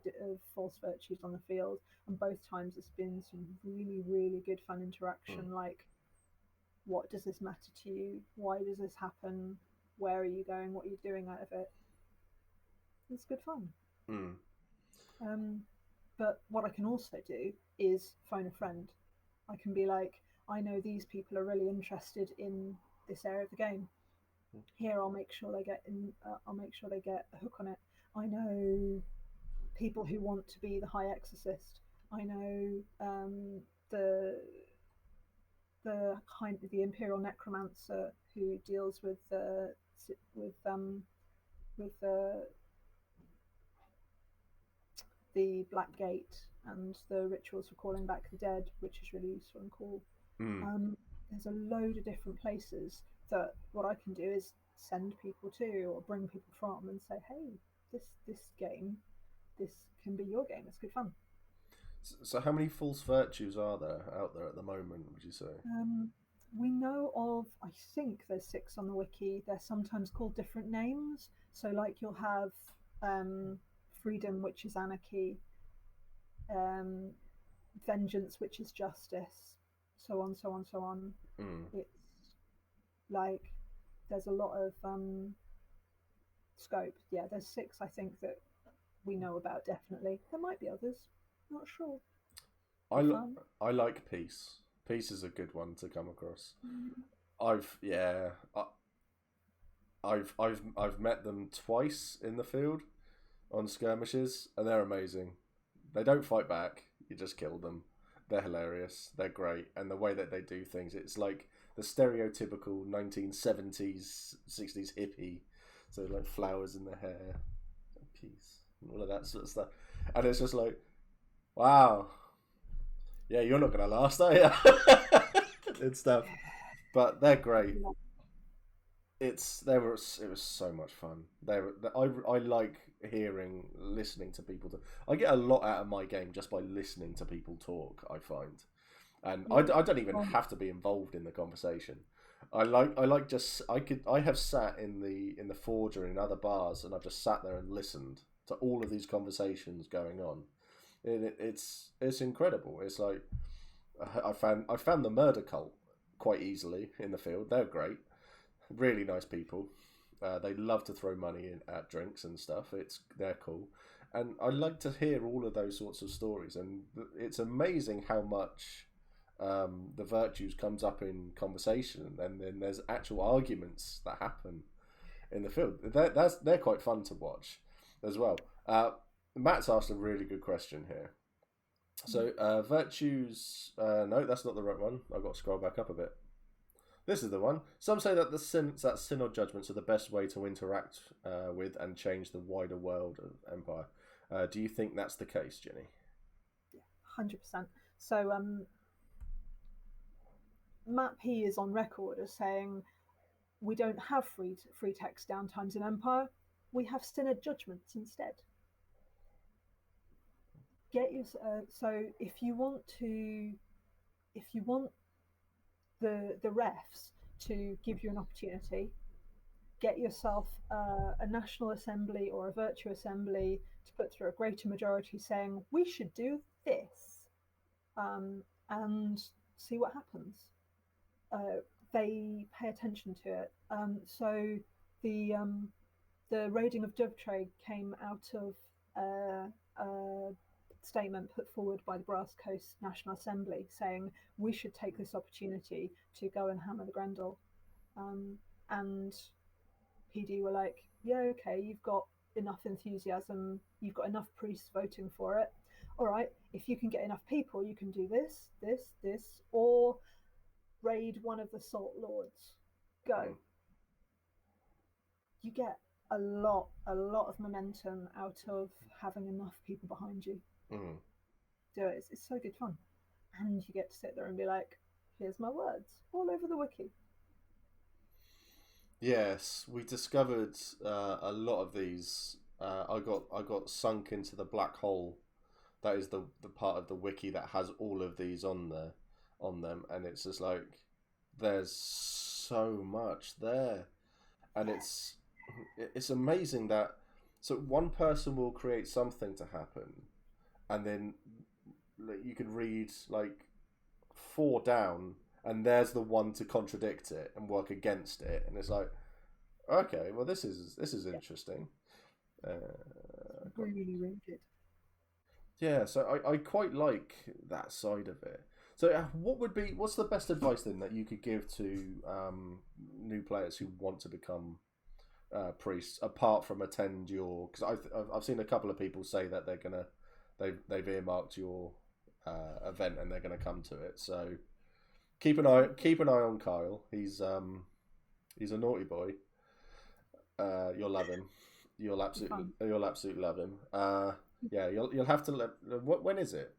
false virtues on the field, and both times it's been some really really good fun Mm, interaction. Like, what does this matter to you? Why does this happen? Where are you going? What are you doing out of it? It's good fun. mm, Um, but what I can also do is phone a friend. I can be like, I know these people are really interested in this area of the game. Here, I'll make sure they get in. I'll make sure they get a hook on it. I know people who want to be the High Exorcist. I know the Imperial Necromancer who deals with with the Black Gate and the rituals for calling back the dead, which is really useful and cool. mm. There's a load of different places that what I can do is send people to or bring people from and say, hey, this game, this can be your game. It's good fun. So how many false virtues are there out there at the moment? Would you say? Um, we know of, I think there's 6 on the wiki. They're sometimes called different names. So, like, you'll have freedom, which is anarchy, um, vengeance, which is justice, so on, so on, so on. Mm. It's like there's a lot of scope. Yeah, there's 6, I think, that we know about definitely. There might be others. Not sure. I Be l- fun. I like peace. Peace is a good one to come across. Mm. I've yeah, I've met them twice in the field on skirmishes, and they're amazing. They don't fight back. You just kill them. They're hilarious. They're great, and the way that they do things, it's like the stereotypical 1970s, 60s hippie. So like flowers in the hair, peace, and all of that sort of stuff. And it's just like, wow, yeah, you're not gonna last, are you? And stuff. But they're great. Yeah. It was so much fun. I like listening to people. I get a lot out of my game just by listening to people talk. I find, and Yeah. I don't even have to be involved in the conversation. I like just I have sat in the forge or in other bars, and I've just sat there and listened to all of these conversations going on. And it's incredible. It's like I found the murder cult quite easily in the field. They're great, really nice people. They love to throw money in at drinks and stuff. They're cool, and I like to hear all of those sorts of stories. And it's amazing how much the virtues comes up in conversation, and then there's actual arguments that happen in the field. They're quite fun to watch as well. Matt's asked a really good question here. So virtues. No, that's not the right one. I've got to scroll back up a bit. This is the one. Some say that sin or judgments are the best way to interact with and change the wider world of Empire. Do you think that's the case, Ginny? 100%. So Matt P is on record as saying we don't have free text downtimes in Empire. We have synod judgments instead. So if you want the refs to give you an opportunity, get yourself a national assembly or a virtue assembly to put through a greater majority saying we should do this, and see what happens. They pay attention to it. So the the raiding of Dovetrade came out of statement put forward by the Brass Coast National Assembly saying we should take this opportunity to go and hammer the Grendel. And PD were like, yeah, okay, you've got enough enthusiasm, you've got enough priests voting for it. All right, if you can get enough people, you can do this, or raid one of the Salt Lords. Go. You get a lot of momentum out of having enough people behind you. Do it. It's so good fun. And you get to sit there and be like, here's my words all over the wiki. Yes, we discovered a lot of these. I got sunk into the black hole. That is the part of the wiki that has all of these on them, and it's just like there's so much there, and it's amazing that so one person will create something to happen, and then you can read like four down, and there's the one to contradict it and work against it, and it's like, okay, well this is interesting. Really, really good. Yeah, so I quite like that side of it. So what's the best advice then that you could give to new players who want to become priests, apart from attend your? Because I've seen a couple of people say that they've earmarked your event and they're gonna come to it. So keep an eye on Kyle. He's a naughty boy. You'll love him. You'll absolutely love him. Yeah, you'll have to let. When is it?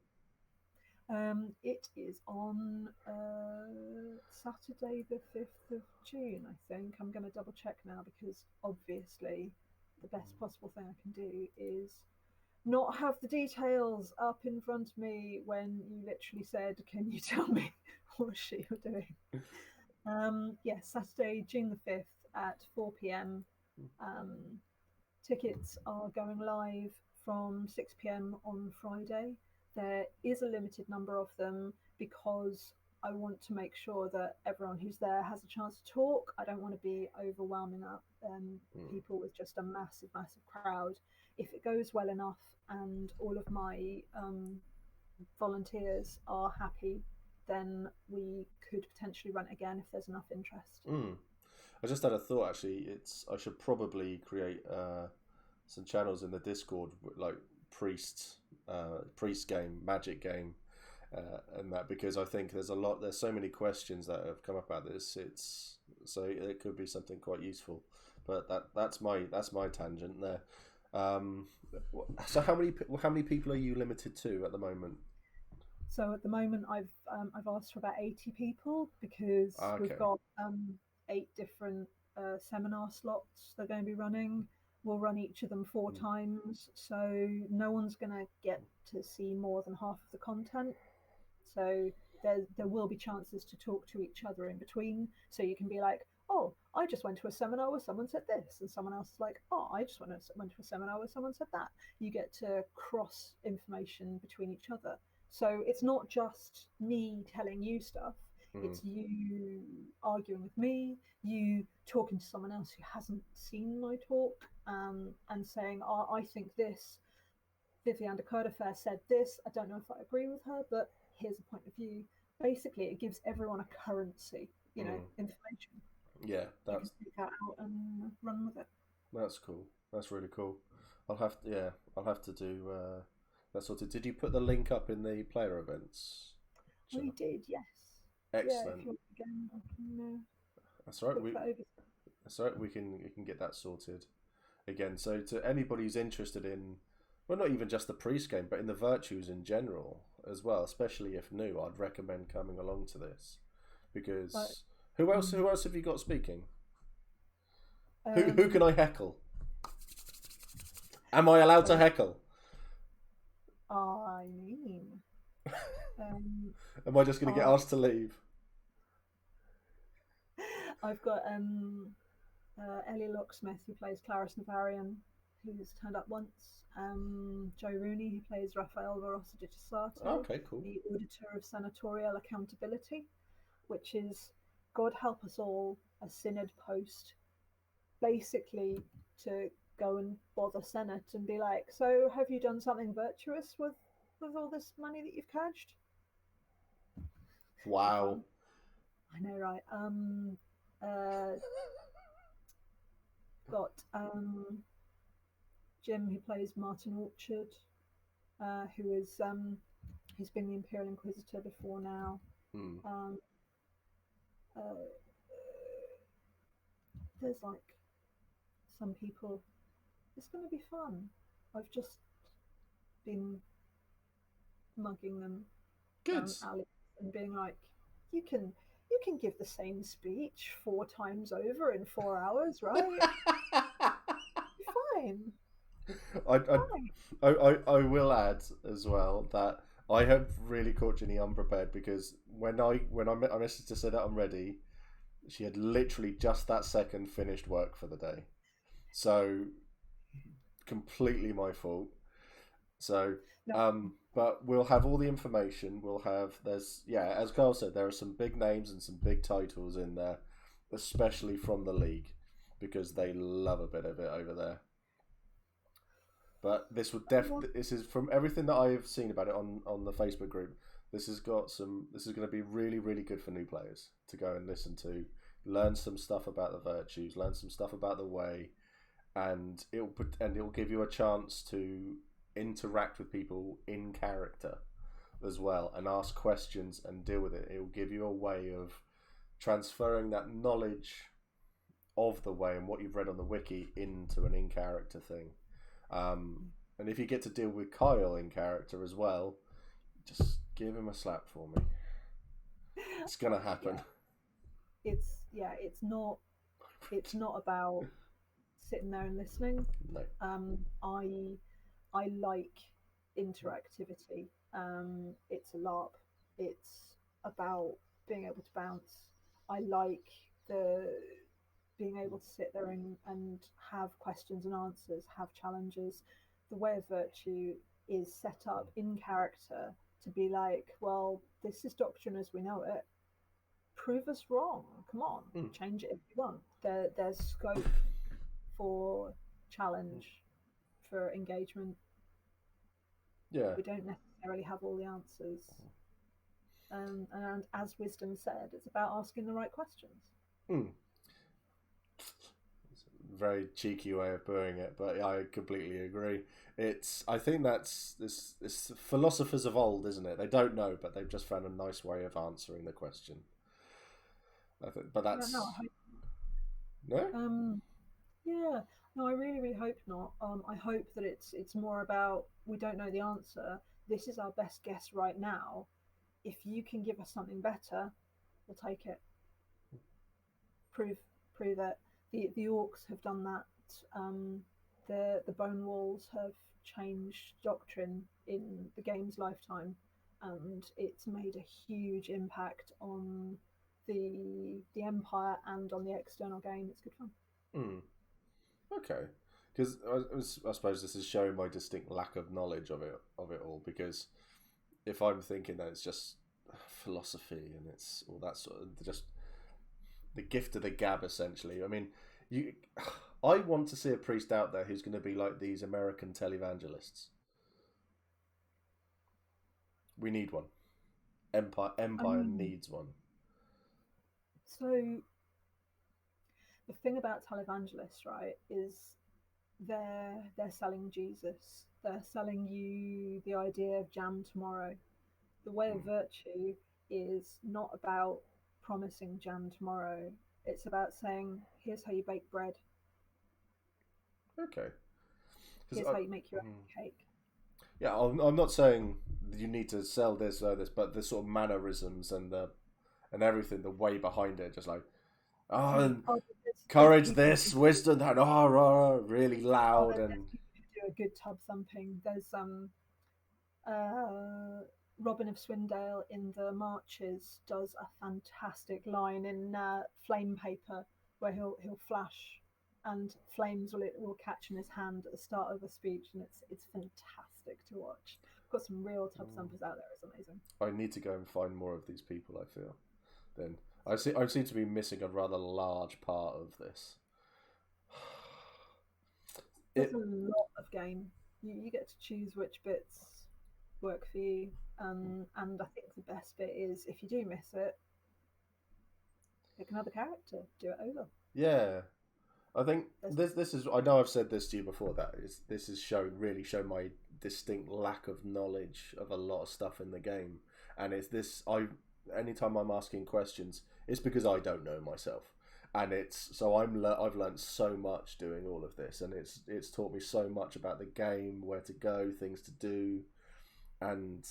It is on Saturday the 5th of June, I think. I'm going to double check now because obviously the best possible thing I can do is not have the details up in front of me when you literally said, can you tell me what she you're doing? Yes, Saturday, June the 5th at 4 p.m. Tickets are going live from 6 p.m. on Friday. There is a limited number of them because I want to make sure that everyone who's there has a chance to talk. I don't want to be overwhelming people with just a massive crowd. If it goes well enough and all of my volunteers are happy, then we could potentially run it again if there's enough interest. I just had a thought actually. I should probably create some channels in the Discord like priest game, magic game, and that, because I think there's so many questions that have come up about this. So it could be something quite useful. But that's my tangent there. So how many people are you limited to at the moment? So at the moment, I've asked for about 80 people because we've got 8 different seminar slots they're going to be running. We'll run each of them 4 times, so no one's going to get to see more than half of the content. So there will be chances to talk to each other in between. So you can be like, oh, I just went to a seminar where someone said this, and someone else is like, oh, I just went to a seminar where someone said that. You get to cross information between each other. So it's not just me telling you stuff. It's you arguing with me, you talking to someone else who hasn't seen my talk, and saying, oh, I think this. Viviane de Cordofair said this. I don't know if I agree with her, but here's a point of view. Basically, it gives everyone a currency, information. Yeah, You can take that out and run with it. That's cool. That's really cool. I'll have to do that sort of. Did you put the link up in the player events? We did, yes. Excellent. Yeah, if you again, I can. That's right. That's right. We can get that sorted again. So to anybody who's interested in, well, not even just the priest game, but in the virtues in general as well, especially if new, I'd recommend coming along to this because who else have you got speaking? Who can I heckle? Am I allowed to heckle? I mean, am I just going to get asked to leave? I've got Ellie Locksmith, who plays Clarice Navarian, who's turned up once. Joe Rooney, who plays Raphael Barossa di Cessato. Okay, cool. The Auditor of Senatorial Accountability, which is, God help us all, a synod post, basically to go and bother Senate and be like, so have you done something virtuous with with all this money that you've cadged? Be Wow. fun. I know, right? Uh, got Jim, who plays Martin Orchard, who is who's been the Imperial Inquisitor before now. Hmm. Um, uh, there's like some people. It's going to be fun. I've just been mugging them, Good. Alex, and being like, you can give the same speech 4 times over in 4 hours, right? Fine, I, I, fine. I will add as well that I have really caught Ginny unprepared because I messaged to say that I'm ready, she had literally just that second finished work for the day. So completely my fault. So, No, but we'll have all the information. As Carl said, there are some big names and some big titles in there, especially from the league, because they love a bit of it over there. But this is from everything that I've seen about it on the Facebook group. This has got some. This is going to be really really good for new players to go and listen to, learn some stuff about the virtues, learn some stuff about the way, and it'll give you a chance to interact with people in character as well and ask questions and deal with it. It will give you a way of transferring that knowledge of the way and what you've read on the wiki into an in character thing. And if you get to deal with Kyle in character as well, just give him a slap for me. It's gonna happen. It's not about sitting there and listening. No. I like interactivity. It's a LARP. It's about being able to bounce. I like the being able to sit there and have questions and answers, have challenges. The way of virtue is set up in character to be like, well, this is doctrine as we know it. Prove us wrong. Come on, Mm. change it if you want. There's scope for challenge, for engagement. Yeah. We don't necessarily have all the answers. And as Wisdom said, it's about asking the right questions. Mm. It's a very cheeky way of putting it, but I completely agree. I think that's this philosophers of old, isn't it? They don't know, but they've just found a nice way of answering the question. But Yeah, no, that's no. yeah, no, I really, really hope not. I hope that it's more about we don't know the answer. This is our best guess right now. If you can give us something better, we'll take it. Prove prove it. The orcs have done that. Um, the bone walls have changed doctrine in the game's lifetime, and it's made a huge impact on the empire and on the external game. It's good fun. Mm. Okay, because I suppose this is showing my distinct lack of knowledge of it all. Because if I'm thinking that it's just philosophy and it's all that sort of just the gift of the gab, essentially. I mean, you, I want to see a priest out there who's going to be like these American televangelists. We need one. Empire Um, needs one. so the thing about televangelists, right, is they're selling Jesus. They're selling you the idea of jam tomorrow. The way of Mm. virtue is not about promising jam tomorrow. It's about saying, here's how you bake bread. Okay. Because Here's how you make your own cake. yeah, I'm not saying you need to sell this or this, but the sort of mannerisms and everything, the way behind it, just like and Oh, there's courage, people this wisdom, that, really loud there's and people who do a good tub thumping. There's uh, Robin of Swindale in the Marches does a fantastic line in flame paper where he'll flash and flames will catch in his hand at the start of a speech, and it's fantastic to watch. Got some real tub thumpers out there. It's amazing. I need to go and find more of these people. I feel then I seem to be missing a rather large part of this. There's a It lot of game. You get to choose which bits. work for you. And I think the best bit is if you do miss it, pick another character, do it over. Yeah, I think There's this is. I know I've said this to you before. This is really shown my distinct lack of knowledge of a lot of stuff in the game, and it's this. Anytime I'm asking questions, it's because I don't know myself, and I've learned so much doing all of this, and it's taught me so much about the game, where to go, things to do, and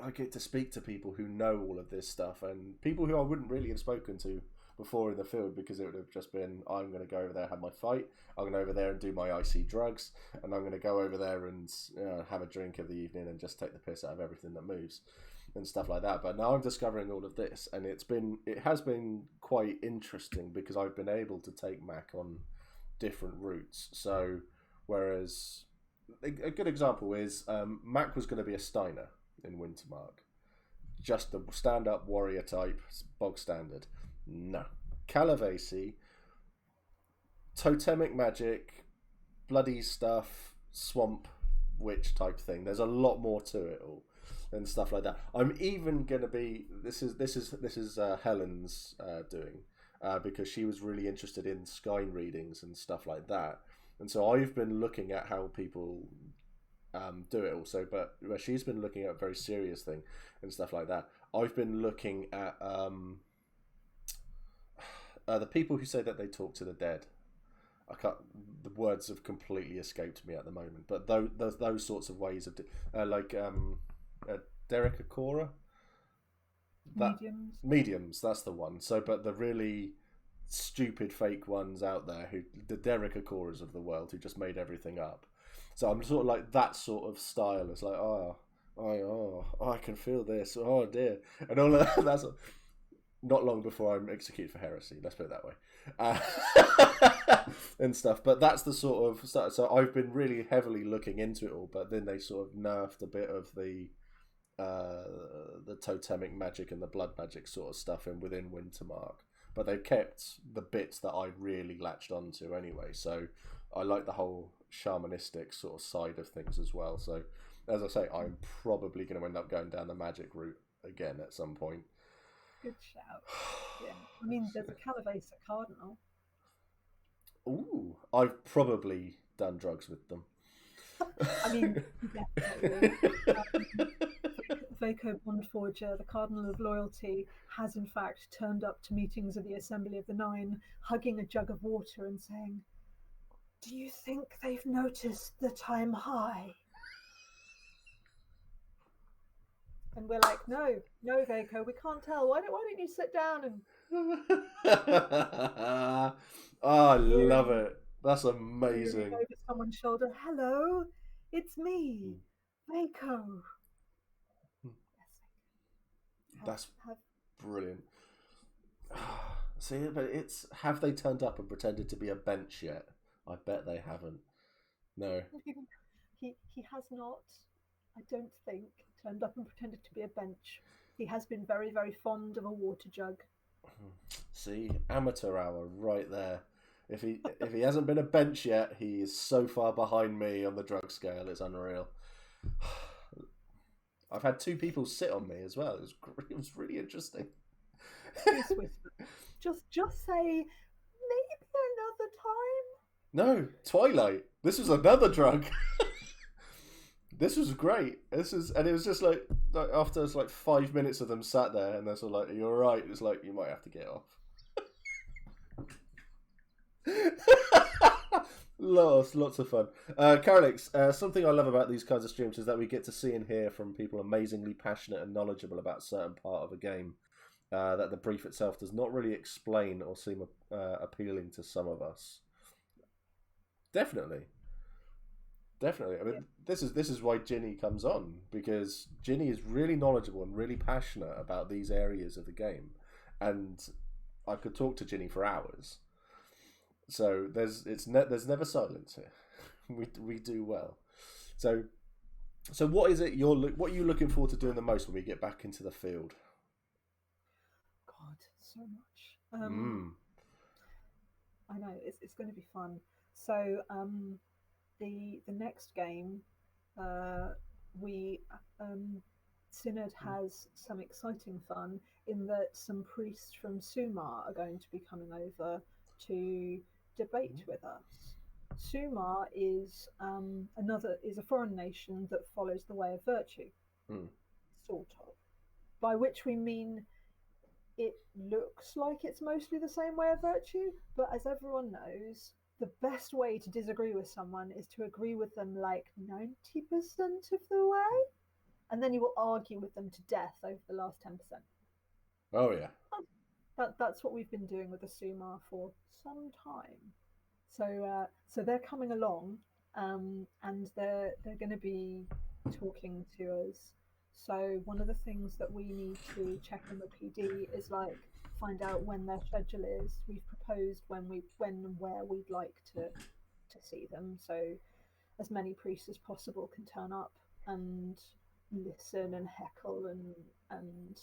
I get to speak to people who know all of this stuff, and people who I wouldn't really have spoken to before in the field, because it would have just been, I'm going to go over there, have my fight, I'm going to over there and do my icy drugs, and I'm going to go over there and have a drink of the evening and just take the piss out of everything that moves and stuff like that. But now I'm discovering all of this, and it has been quite interesting, because I've been able to take Mac on different routes. So whereas a good example is Mac was going to be a Steiner in Wintermark, just the stand-up warrior type, bog standard. No, Calavesi, totemic magic, bloody stuff, swamp witch type thing. There's a lot more to it all and stuff like that. I'm even gonna be. This is Helen's doing, because she was really interested in Skyne readings and stuff like that. And so I've been looking at how people do it also, but where she's been looking at a very serious thing and stuff like that. I've been looking at the people who say that they talk to the dead. I can't. The words have completely escaped me at the moment. But those sorts of ways of like Derek Acora. mediums. Mediums. That's the one. So, but the really stupid fake ones out there, who the Derek Acoras of the world, who just made everything up. So I'm sort of like that sort of style. It's like, I can feel this. Oh dear, and all of that. That's not long before I'm executed for heresy. Let's put it that way, and stuff. But that's the sort of stuff. So I've been really heavily looking into it all. But then they sort of nerfed a bit of the totemic magic and the blood magic sort of stuff in within Wintermark. But they've kept the bits that I really latched onto anyway. So I like the whole shamanistic sort of side of things as well. So as I say, I'm probably going to end up going down the magic route again at some point. Good shout. Yeah, I mean, there's a Calavesa Cardinal. Ooh, I've probably done drugs with them. I mean, definitely. Vaco Bondforger, the Cardinal of Loyalty, has in fact turned up to meetings of the Assembly of the Nine, hugging a jug of water and saying, "Do you think they've noticed that I'm high?" And we're like, no, Vaco, we can't tell. Why don't you sit down and Oh, I love peering, it. That's peering amazing. over someone's shoulder? Hello, it's me, Vaco. Yes, That's have brilliant. See, but it's, have they turned up and pretended to be a bench yet? I bet they haven't. No. he has not, I don't think, turned up and pretended to be a bench. He has been very, very fond of a water jug. See, amateur hour right there. If he hasn't been a bench yet, he is so far behind me on the drug scale. It's unreal. I've had two people sit on me as well. It was really interesting. Goose whisper. Just say maybe another time. No, Twilight. This was another drug. This was great. And it was just like after it's like 5 minutes of them sat there, and they're sort of like, "You're right." It's like, you might have to get off. Lots of fun. Carolix, something I love about these kinds of streams is that we get to see and hear from people amazingly passionate and knowledgeable about a certain part of a game that the brief itself does not really explain or seem appealing to some of us. Definitely. Definitely. I mean, Yeah. this is why Ginny comes on, because Ginny is really knowledgeable and really passionate about these areas of the game, and I could talk to Ginny for hours. So there's never silence here. We do well. So what is it what are you looking forward to doing the most when we get back into the field? God, so much. Mm. I know it's going to be fun. So the next game, we Synod has some exciting fun in that some priests from Sumar are going to be coming over to debate with us. Sumar is a foreign nation that follows the way of virtue, Mm. sort of. By which we mean it looks like it's mostly the same way of virtue, but as everyone knows, the best way to disagree with someone is to agree with them like 90% of the way, and then you will argue with them to death over the last 10%. Oh yeah. That's what we've been doing with the Sumar for some time. So they're coming along, and they're going to be talking to us. So one of the things that we need to check in with PD is like find out when their schedule is. We've proposed when and where we'd like to see them, so as many priests as possible can turn up and listen and heckle and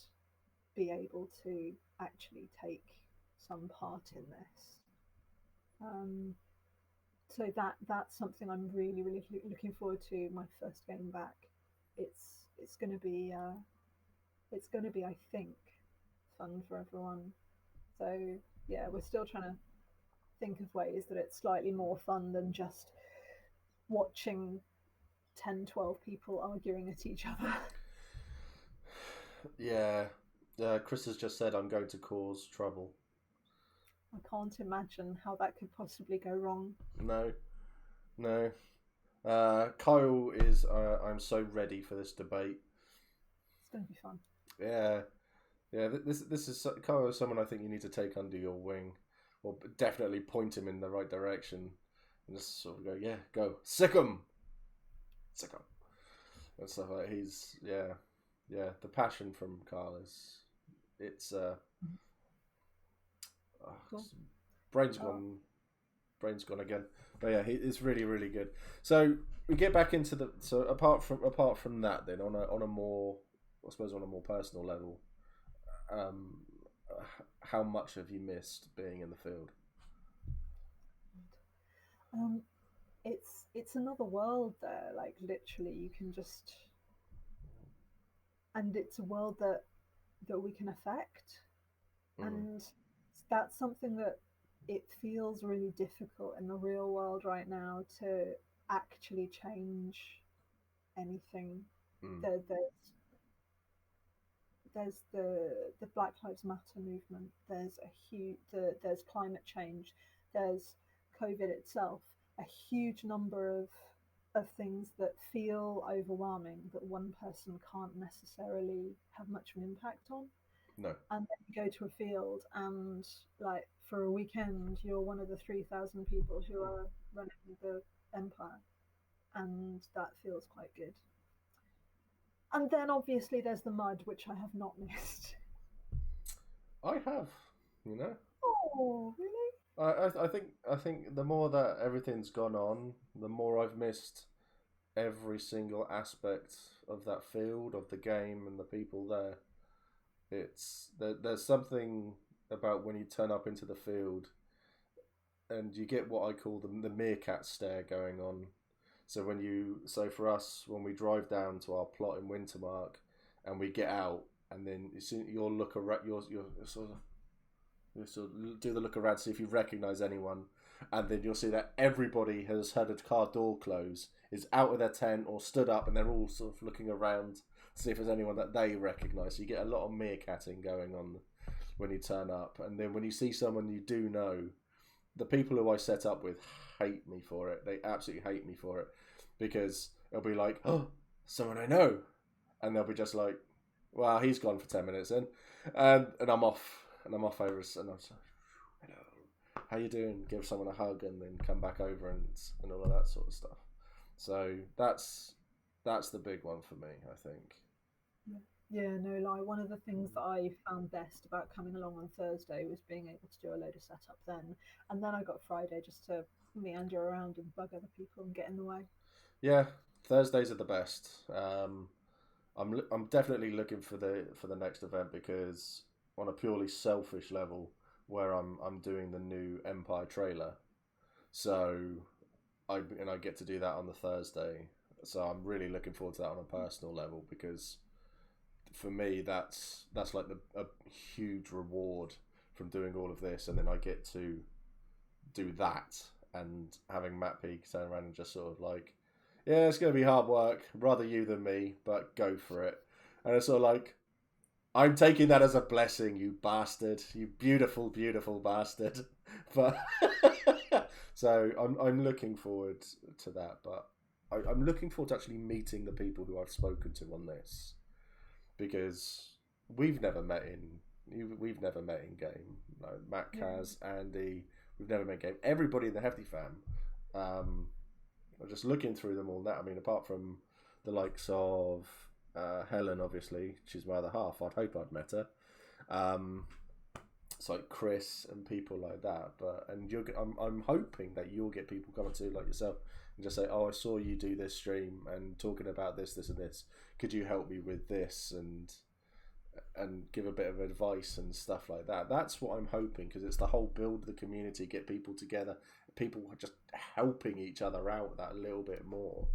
be able to actually take some part in this. Um, so that's something I'm really looking forward to. My first game back, it's going to be I think fun for everyone. So yeah, we're still trying to think of ways that it's slightly more fun than just watching 10, 12 people arguing at each other. Yeah. Chris has just said I'm going to cause trouble. I can't imagine how that could possibly go wrong. No, no. Kyle is. I'm so ready for this debate. It's going to be fun. Yeah, yeah. This is Kyle is someone I think you need to take under your wing, or definitely point him in the right direction, and just sort of go, yeah, go, sick him, and stuff like. He's yeah. The passion from Kyle is it's Cool. brain's Oh, brain's gone again. But yeah, it's really good. So we get back into the apart from that, then on a more, I suppose, on a more personal level, um, how much have you missed being in the field? um, it's another world there. Like literally, you can just, and it's a world that we can affect, Mm, and that's something that it feels really difficult in the real world right now to actually change anything. mm, There, there's the Black Lives Matter movement. There's there's climate change. There's COVID itself. A huge number of things that feel overwhelming that one person can't necessarily have much of an impact on. no, And then you go to a field and like for a weekend you're one of the 3,000 people who are running the empire, and that feels quite good. And then obviously there's the mud, which I have not missed. I have. You know, Oh, really? I think the more that everything's gone on, the more I've missed every single aspect of that field, of the game, and the people there. There's something about when you turn up into the field and you get what I call the meerkat stare going on. So for us, when we drive down to our plot in Wintermark and we get out, and then you'll look around, you're sort of you sort of do the look around, see if you recognise anyone, and then you'll see that everybody has heard a car door close, is out of their tent or stood up, and they're all sort of looking around to see if there's anyone that they recognise. So you get a lot of meerkatting going on when you turn up, and then when you see someone you do know, the people who I set up with hate me for it. They absolutely hate me for it because it'll be like, oh, someone I know, and they'll be just like, well, he's gone for 10 minutes then, and I'm off, over, and I'm like, hello, how you doing? Give someone a hug, and then come back over and all of that sort of stuff. So that's the big one for me, I think. Yeah. Yeah, no lie. One of the things that I found best about coming along on Thursday was being able to do a load of setup then, and then I got Friday just to meander around and bug other people and get in the way. Yeah, Thursdays are the best. I'm definitely looking for the next event because on a purely selfish level, where I'm doing the new Empire trailer, so I get to do that on the Thursday. So I'm really looking forward to that on a personal level, because for me that's like a huge reward from doing all of this, and then I get to do that, and having Matt Peak turn around and just sort of like, yeah, it's going to be hard work, rather you than me, but go for it. And it's sort of like, I'm taking that as a blessing, you bastard, you beautiful, beautiful bastard. But so I'm looking forward to that, but I'm looking forward to actually meeting the people who I've spoken to on this, because we've never met in game. Like Matt, Kaz, Andy, we've never met in game. Everybody in the Hefty fam. I'm just looking through them all now. I mean, apart from the likes of Helen, obviously, she's my other half. I'd hope I'd met her. It's like Chris and people like that. But I'm hoping that you'll get people coming to like yourself and just say, "Oh, I saw you do this stream and talking about this, this, and this. Could you help me with this?" and give a bit of advice and stuff like that. That's what I'm hoping, because it's the whole build the community, get people together, people just helping each other out that little bit more.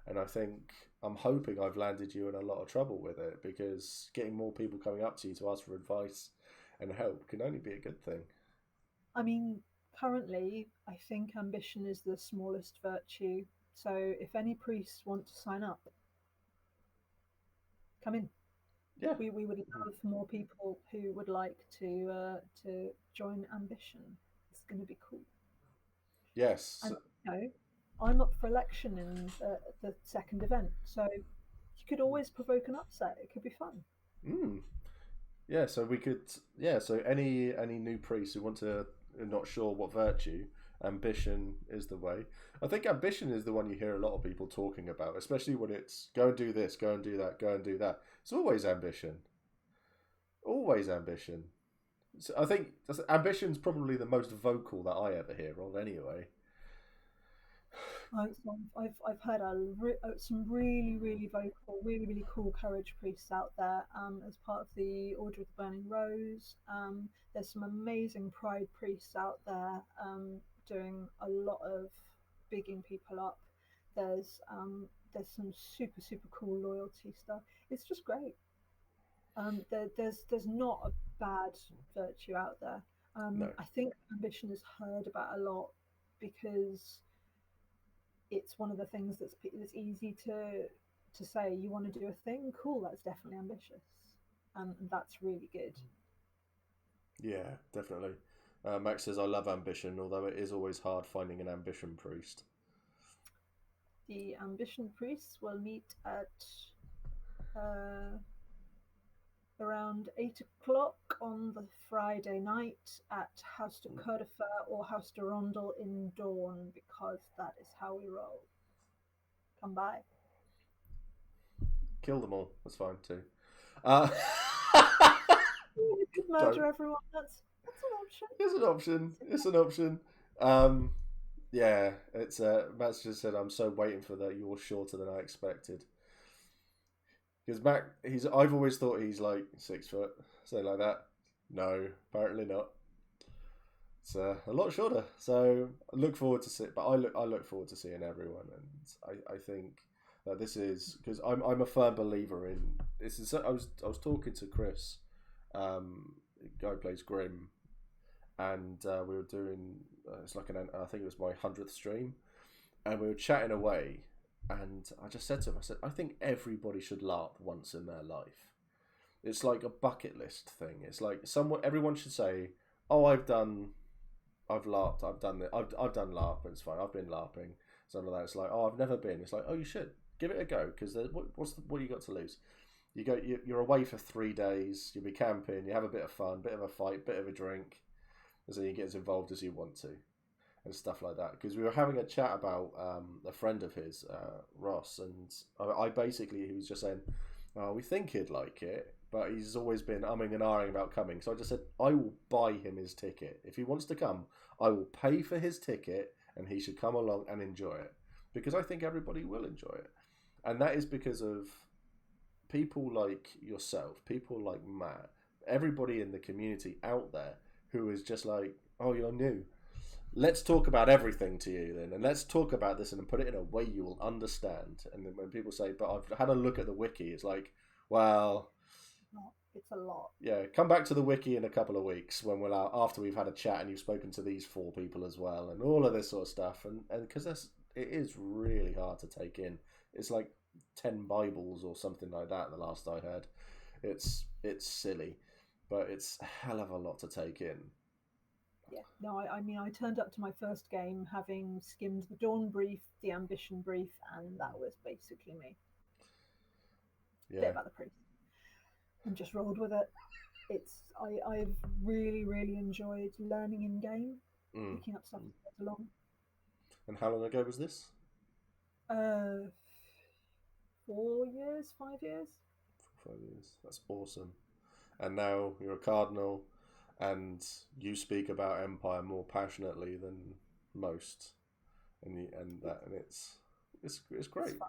And I think I'm hoping I've landed you in a lot of trouble with it, because getting more people coming up to you to ask for advice and help can only be a good thing. I mean, currently, I think ambition is the smallest virtue. So if any priests want to sign up, come in. Yeah. We would love more people who would like to join ambition. It's going to be cool. Yes. And I'm up for election in the second event, so you could always provoke an upset. It could be fun. Yeah, so we could. Yeah, so any new priests who want to, are not sure what virtue, ambition is the way. I think ambition is the one you hear a lot of people talking about, especially when it's go and do this, go and do that, go and do that. It's always ambition. Always ambition. So I think ambition's probably the most vocal that I ever hear of, anyway. I've heard some really vocal, really cool courage priests out there as part of the Order of the Burning Rose. There's some amazing pride priests out there doing a lot of bigging people up. There's some super cool loyalty stuff. It's just great. There's not a bad virtue out there. No. I think ambition is heard about a lot because it's one of the things that's easy to say. You want to do a thing, cool, that's definitely ambitious, and that's really good. Yeah, definitely. Max says, I love ambition, although it is always hard finding an ambition priest. The ambition priests will meet at around 8 o'clock on the Friday night at House de Cordefer or House de Rondel in Dawn, because that is how we roll. Come by. Kill them all. That's fine too. You could murder everyone. That's an option. It's an option. It's an option. Yeah, it's Matt's just said I'm so waiting for that. You're shorter than I expected. Because Matt, I've always thought he's like 6 foot, something like that. No, apparently not. It's a lot shorter. So I look forward to see. But I look forward to seeing everyone, and I think that this is, because I'm a firm believer in this. Is I was talking to Chris, guy who plays Grim, and we were doing it's like I think it was my 100th stream, and we were chatting away. And I just said to him, I said, I think everybody should LARP once in their life. It's like a bucket list thing. It's like everyone should say, oh, I've LARPed, I've done it, I've done LARP, and it's fine, I've been LARPing, something like that. It's like, oh, I've never been. It's like, oh, you should give it a go, because what you got to lose? You're away for 3 days, you'll be camping, you have a bit of fun, bit of a fight, bit of a drink, and so you get as involved as you want to. And stuff like that, because we were having a chat about a friend of his, Ross, and I basically, he was just saying, oh, we think he'd like it, but he's always been umming and ahhing about coming. So I just said, I will buy him his ticket. If he wants to come, I will pay for his ticket, and he should come along and enjoy it, because I think everybody will enjoy it. And that is because of people like yourself, people like Matt, everybody in the community out there who is just like, oh, you're new. let's talk about everything to you then, and let's talk about this and put it in a way you will understand. And then when people say, "But I've had a look at the wiki," it's like, well, It's a lot. yeah, come back to the wiki in a couple of weeks when we'll after we've had a chat and you've spoken to these 4 people as well, and all of this sort of stuff. And because it is really hard to take in. It's like 10 Bibles or something like that. The last I heard, it's silly, but it's a hell of a lot to take in. Yeah, no, I mean, I turned up to my first game having skimmed the Dawn brief, the Ambition brief, and that was basically me. Yeah. Bit about the priest, and just rolled with it. I've really enjoyed learning in game, picking up stuff as it goes along. And how long ago was this? 4 years, 5 years. 5 years. That's awesome. And now you're a cardinal, and you speak about Empire more passionately than most, and it's great.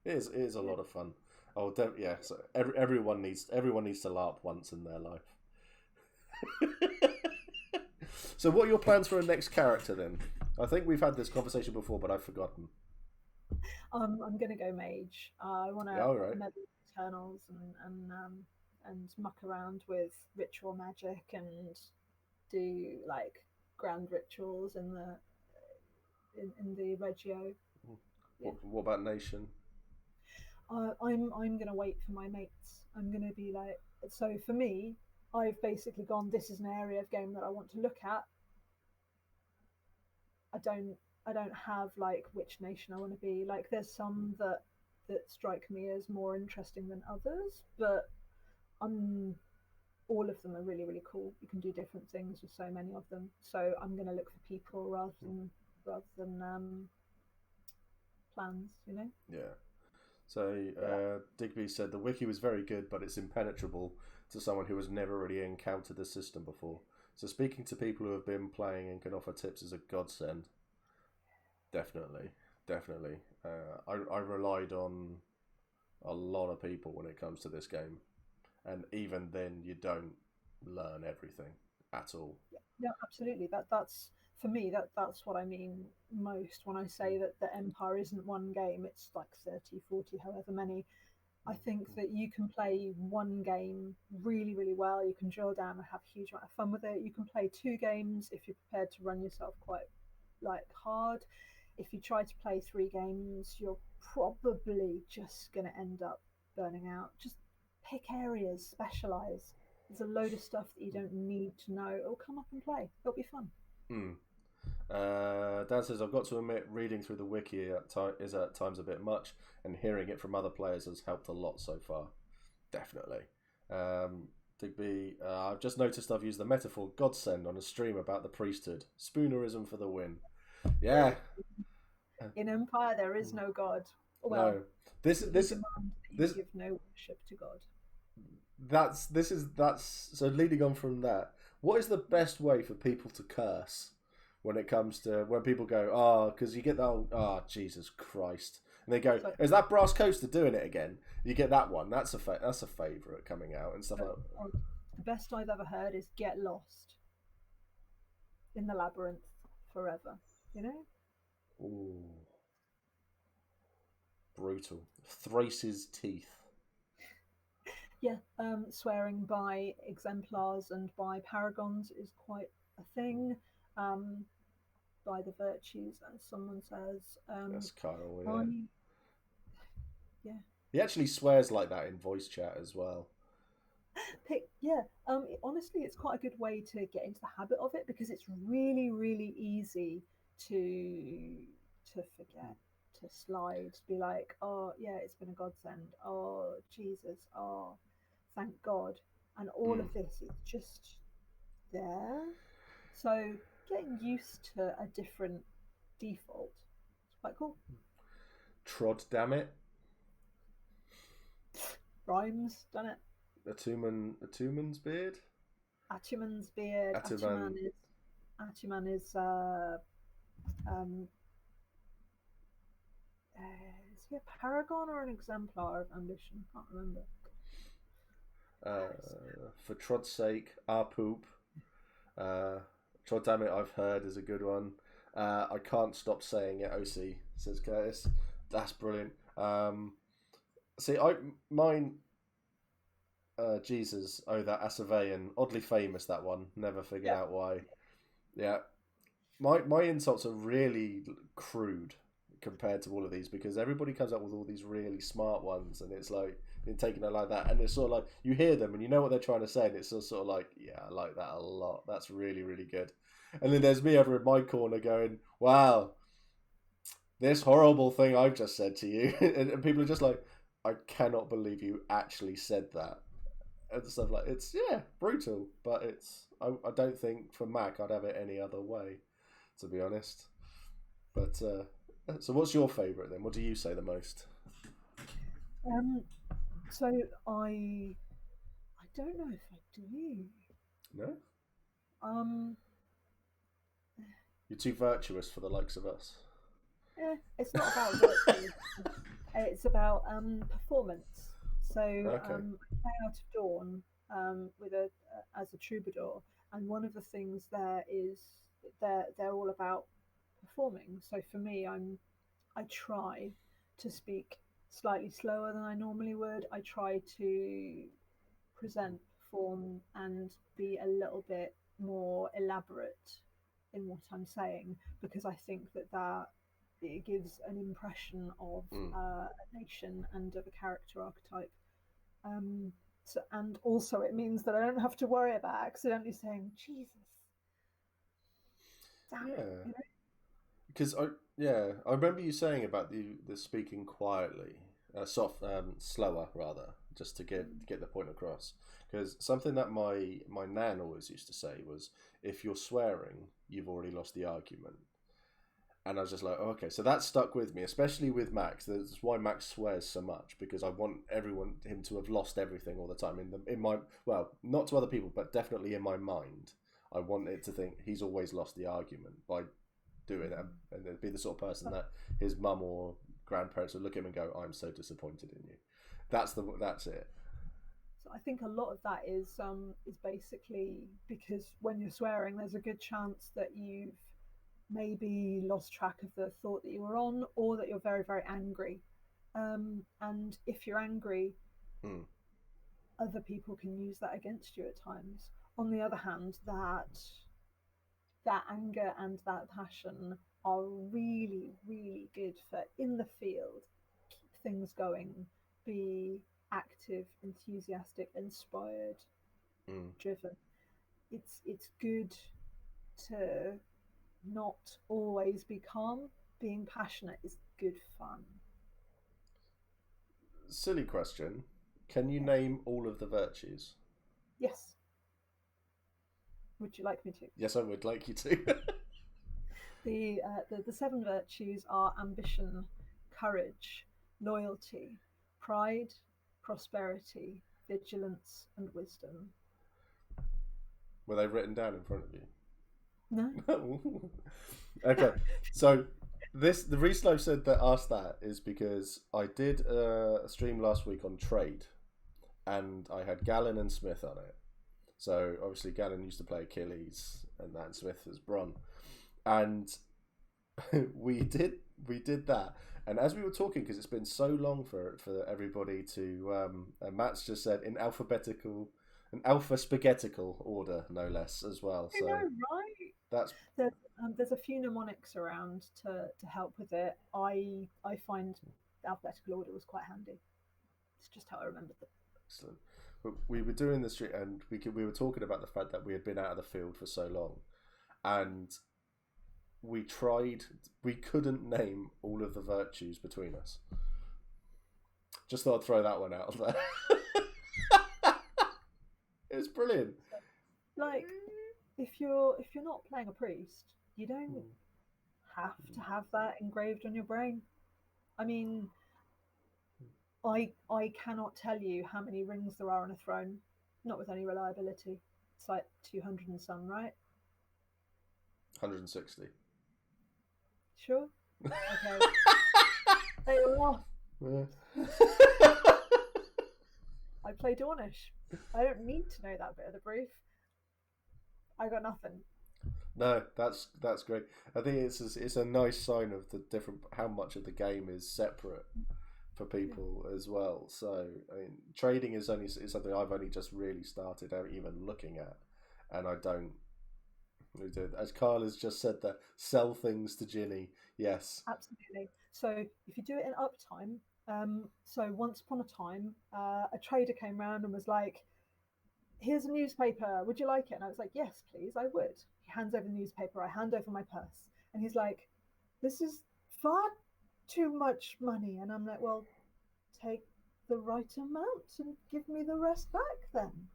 It is a lot of fun. Oh, yeah. So everyone needs to LARP once in their life. So, what are your plans for a next character then? I think we've had this conversation before, but I've forgotten. I'm gonna go mage. I want to medal Eternals and muck around with ritual magic and do like grand rituals in the Regio. What about Nation? I'm gonna wait for my mates. I'm gonna be like, so for me, I've basically gone. This is an area of game that I want to look at. I don't have like which nation I want to be. Like there's some that strike me as more interesting than others, but all of them are really cool. You can do different things with so many of them. So I'm going to look for people rather than plans. You know. Yeah. So Digby said the wiki was very good, but it's impenetrable to someone who has never really encountered the system before. So speaking to people who have been playing and can offer tips is a godsend. Definitely. I relied on a lot of people when it comes to this game, and even then, you don't learn everything at all. Yeah, absolutely. That's for me. That's what I mean most when I say that the Empire isn't one game. It's like 30, 40, however many. I think that you can play one game really well. You can drill down and have a huge amount of fun with it. You can play 2 games if you're prepared to run yourself quite like hard. If you try to play 3 games, you're probably just going to end up burning out. Just pick areas, specialize. There's a load of stuff that you don't need to know. It'll come up and play. It'll be fun. Dan says, I've got to admit, reading through the wiki is at times a bit much, and hearing it from other players has helped a lot so far. Definitely. Digby, I've just noticed I've used the metaphor godsend on a stream about the priesthood. Spoonerism for the win. Yeah. In Empire, there is no god. Well, no. This give no worship to God. That's so leading on from that. What is the best way for people to curse when it comes to when people go, because you get that, Jesus Christ, and they go, is that Brass Coaster doing it again? You get that one. That's a favourite coming out and stuff like that. The best I've ever heard is get lost in the labyrinth forever. You know. Ooh. Brutal. Thrace's teeth. Yeah, swearing by exemplars and by paragons is quite a thing. By the virtues, as someone says. That's Kyle, yeah. He actually swears like that in voice chat as well. Honestly, it's quite a good way to get into the habit of it because it's really easy to forget, to slide, to be like, oh yeah, it's been a godsend, oh Jesus, oh thank God, and all of this is just there. So getting used to a different default is quite cool. Trod, damn it. Rhymes, done it. Atuman's beard. Atuman's beard. Atuman is is he a paragon or an exemplar of ambition? Can't remember. For Trod's sake, our poop. God damn it, I've heard is a good one. I can't stop saying it. OC says Curtis. That's brilliant. See, mine. Jesus, oh that Assaveyan, oddly famous that one. Never figured out why. Yeah, my insults are really crude compared to all of these because everybody comes up with all these really smart ones, and it's like been taking it like that, and it's sort of like you hear them and you know what they're trying to say, and it's sort of like, yeah, I like that a lot. That's really really good. And then there's me over in my corner going, wow, this horrible thing I've just said to you, and people are just like, I cannot believe you actually said that. And stuff like it's brutal, but I don't think for Mac I'd have it any other way, to be honest. But so what's your favourite then? What do you say the most? So I don't know if I do. No, Um, you're too virtuous for the likes of us. it's not about virtue. It's about performance. So Okay. I play Out of Dawn with as a troubadour, and one of the things there is they're all about performing. So for me, I try to speak slightly slower than I normally would. I try to present, perform, and be a little bit more elaborate in what I'm saying because I think that it gives an impression of a nation and of a character archetype. So, and also, it means that I don't have to worry about accidentally saying Jesus. Damn it, Yeah, because I remember you saying about the speaking quietly, slower rather, just to get the point across. Because something that my nan always used to say was, if you're swearing, you've already lost the argument. And I was just like, oh, okay, so that stuck with me, especially with Max. That's why Max swears so much, because I want him to have lost everything all the time. In my, well, not to other people, but definitely in my mind, I want it to think he's always lost the argument by doing it, and be the sort of person that his mum or grandparents would look at him and go, "I'm so disappointed in you." That's it. So I think a lot of that is basically because when you're swearing, there's a good chance that you've maybe lost track of the thought that you were on, or that you're very very angry. And if you're angry, other people can use that against you at times. On the other hand, that anger and that passion are really really good for in the field. Keep things going. Be active, enthusiastic, inspired, driven. It's good to not always be calm. Being passionate is good fun. Silly question. Can you Yeah. name all of the virtues? Yes. Would you like me to? Yes, I would like you to. The seven virtues are ambition, courage, loyalty, pride, prosperity, vigilance, and wisdom. Were they written down in front of you? No. Okay, so the reason I've said that asked that is because I did a stream last week on trade, and I had Gallon and Smith on it. So obviously Gallon used to play Achilles, and that, and Smith was Bron, and we did that. And as we were talking, because it's been so long for everybody to, Matt's just said in an alpha spaghettical order, no less, as well. I So know, right? that's There's a few mnemonics around to help with it. I find the alphabetical order was quite handy. It's just how I remembered them. excellent. But we were doing the street, and we were talking about the fact that we had been out of the field for so long, and we couldn't name all of the virtues between us. Just thought I'd throw that one out there. It was brilliant. Like, if you're not playing a priest, you don't have to have that engraved on your brain. I mean, I cannot tell you how many rings there are on a throne, not with any reliability. It's like 200 and some, right? 160. Sure. Okay. They were off. I play Dornish. I don't need to know that bit of the brief. I got nothing. No, that's great. I think it's a nice sign of the different how much of the game is separate for Yeah, people as well. So I mean, trading is something I've only just really started out even looking at, and I don't. As Carl has just said, that sell things to Ginny. Yes. absolutely. So if you do it in uptime, so once upon a time, a trader came around and was like, "Here's a newspaper. Would you like it?" And I was like, "Yes, please, I would." He hands over the newspaper. I hand over my purse, and he's like, "This is far too much money." And I'm like, "Well, take the right amount and give me the rest back then."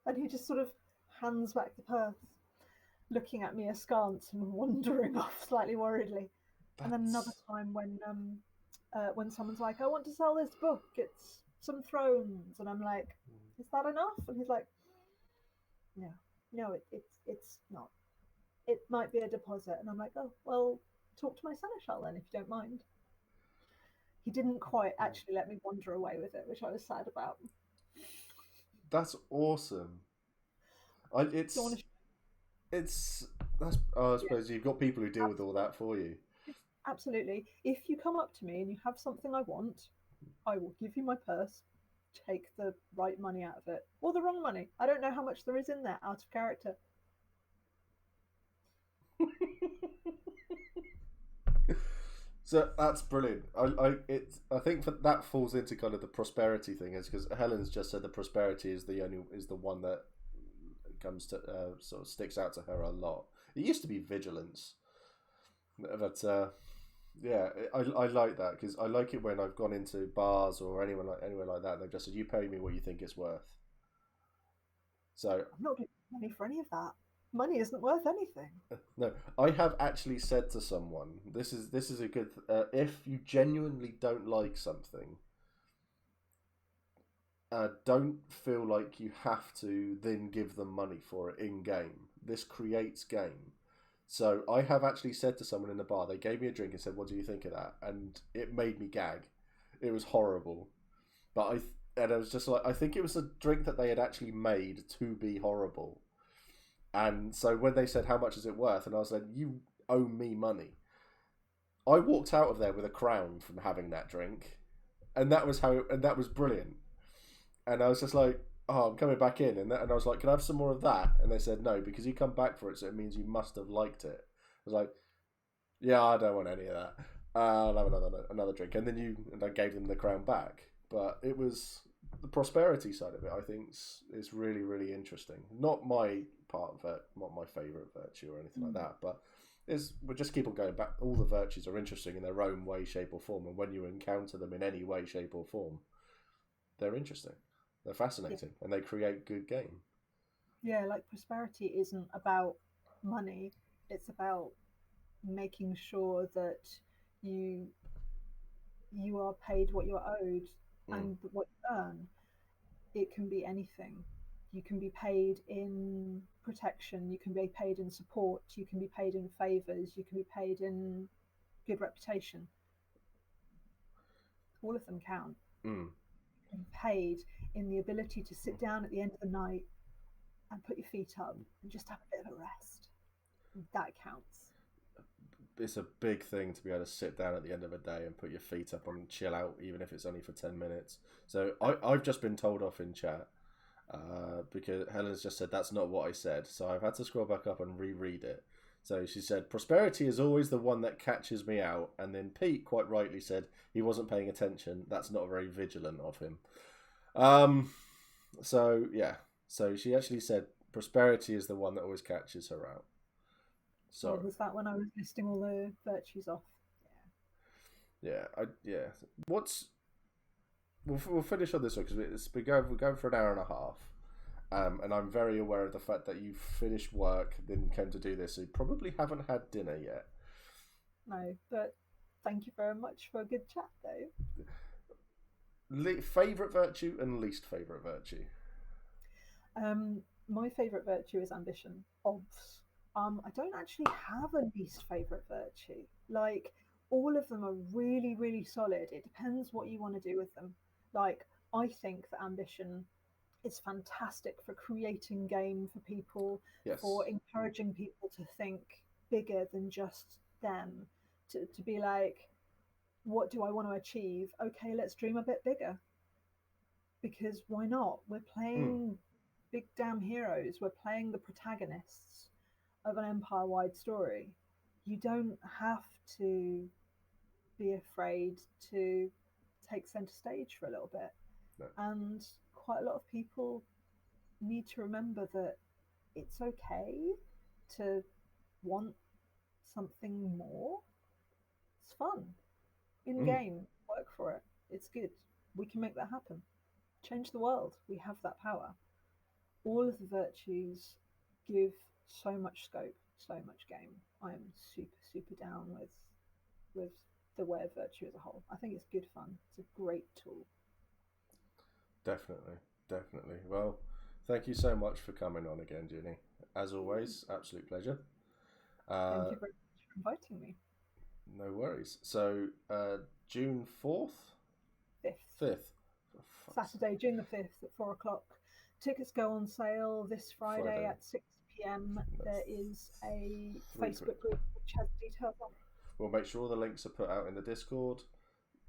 And he just sort of hands back the purse, looking at me askance and wandering off slightly worriedly. And then another That's time when someone's like, "I want to sell this book. It's some thrones," and I'm like, "Is that enough?" And he's like, "No, no, it's not. It might be a deposit." And I'm like, "Oh well, talk to my seneschal then, if you don't mind." He didn't quite actually let me wander away with it, which I was sad about. Do that's awesome. I you want it's to? it's that's oh, I Yeah, suppose you've got people who deal with all absolutely. that for you. Absolutely. If you come up to me and you have something I want, I will give you my purse, take the right money out of it, or the wrong money. I don't know how much there is in there out of character. So that's brilliant. I think that falls into kind of the prosperity thing, is because Helen's just said the prosperity is the one that comes to sort of sticks out to her a lot. It used to be vigilance, but yeah, I like that because I like it when I've gone into bars or anywhere like that. And they've just said, "You pay me what you think it's worth." So I'm not getting money for any of that. Money isn't worth anything. no, I have actually said to someone, this is a good. If you genuinely don't like something, don't feel like you have to then give them money for it in game. This creates game. So I have actually said to someone in the bar, they gave me a drink and said, "What do you think of that?" And it made me gag. It was horrible, but and I was just like, I think it was a drink that they had actually made to be horrible. And so when they said, "How much is it worth?" and I was like, "You owe me money." I walked out of there with a crown from having that drink, and that was brilliant. And I was just like, "Oh, I'm coming back in," and I was like, "Can I have some more of that?" And they said, "No, because you come back for it, so it means you must have liked it." I was like, "Yeah, I don't want any of that. I'll have another drink." And I gave them the crown back. But it was the prosperity side of it. I think is really really interesting. Not my part of it, not my favorite virtue or anything like Mm. that, but. We just keep on going back. All the virtues are interesting in their own way, shape, or form, and when you encounter them in any way, shape, or form, they're interesting. They're Yeah, fascinating, and they create good game. yeah. Like prosperity isn't about money. It's about making sure that you you are paid what you're owed Mm. and what you earn. It can be anything. You can be paid in protection, you can be paid in support, you can be paid in favours, you can be paid in good reputation. All of them count. Mm. You can be paid in the ability to sit down at the end of the night and put your feet up and just have a bit of a rest. That counts. It's a big thing to be able to sit down at the end of a day and put your feet up and chill out, even if it's only for 10 minutes. So I've just been told off in chat because Helen's just said that's not what I said. So I've had to scroll back up and reread it. So she said, "Prosperity is always the one that catches me out." And then Pete quite rightly said he wasn't paying attention. That's not very vigilant of him. Um, so, yeah. So she actually said, "Prosperity is the one that always catches her out." Oh, Sorry. was that when I was listing all the virtues off? Yeah. What's we'll finish on this one because we're going for an hour and a half. And I'm very aware of the fact that you finished work, then came to do this, so you probably haven't had dinner yet. No, but thank you very much for a good chat, though. Favorite virtue and least favorite virtue. My favourite virtue is ambition. Obs. I don't actually have a least favourite virtue. Like, all of them are really, really solid. It depends what you want to do with them. Like, I think that ambition It's fantastic for creating game for people, for Yes. encouraging people to think bigger than just them, to be like, what do I want to achieve? Okay, let's dream a bit bigger. Because why not? We're Mm. playing big damn heroes. We're playing the protagonists of an empire wide story. You don't have to be afraid to take center stage for a little bit. No. And quite a lot of people need to remember that it's okay to want something more. It's fun. In Mm. game, work for it. It's good. We can make that happen. Change the world. We have that power. All of the virtues give so much scope, so much game. I am super, super down with the way of virtue as a whole. I think it's good fun. It's a great tool. Definitely. Definitely. Well, thank you so much for coming on again, Ginny. As always, absolute pleasure. Thank Uh, you very much for inviting me. no worries. So, June 4th? 5th. 5th. For fuck's sake. Saturday, June the 5th at 4 o'clock. Tickets go on sale this Friday Friday. at 6 p.m. There is That's a £3. Facebook group which has details on. We'll make sure the links are put out in the Discord.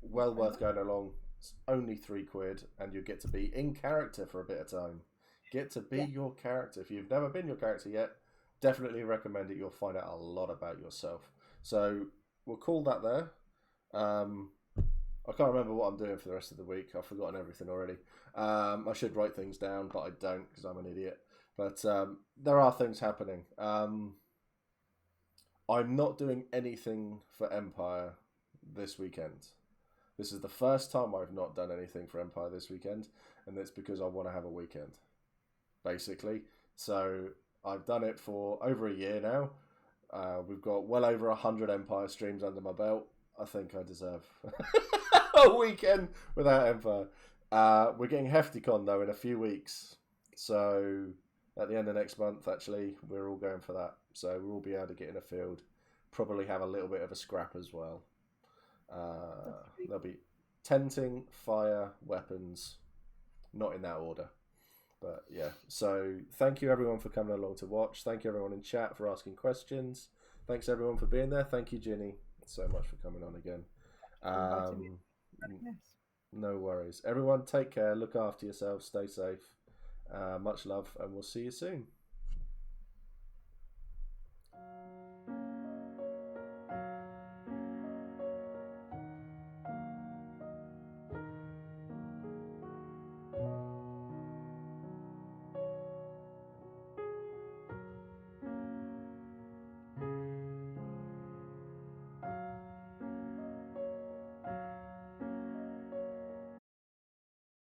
Thank Well you very worth much. going along. It's only £3, and you get to be in character for a bit of time. Get to be Yeah, your character. If you've never been your character yet, definitely recommend it. You'll find out a lot about yourself. So we'll call that there. I can't remember what I'm doing for the rest of the week. I've forgotten everything already. I should write things down, but I don't because I'm an idiot. But there are things happening. I'm not doing anything for Empire this weekend. This is the first time I've not done anything for Empire this weekend, and that's because I want to have a weekend, basically. So I've done it for over a year now. We've got well over 100 Empire streams under my belt. I think I deserve a weekend without Empire. We're getting HeftyCon though in a few weeks, so at the end of next month, actually, we're all going for that. So we'll all be able to get in a field, probably have a little bit of a scrap as well. that's great. There'll be tenting, fire, weapons, not in that order. But yeah, so thank you everyone for coming along to watch. Thank you everyone in chat for asking questions. Thanks everyone for being there. Thank you, Ginny, so much for coming on again. For inviting me. Um, Very nice. no worries. Everyone, take care. Look after yourselves. Stay safe. Much love, and we'll see you soon.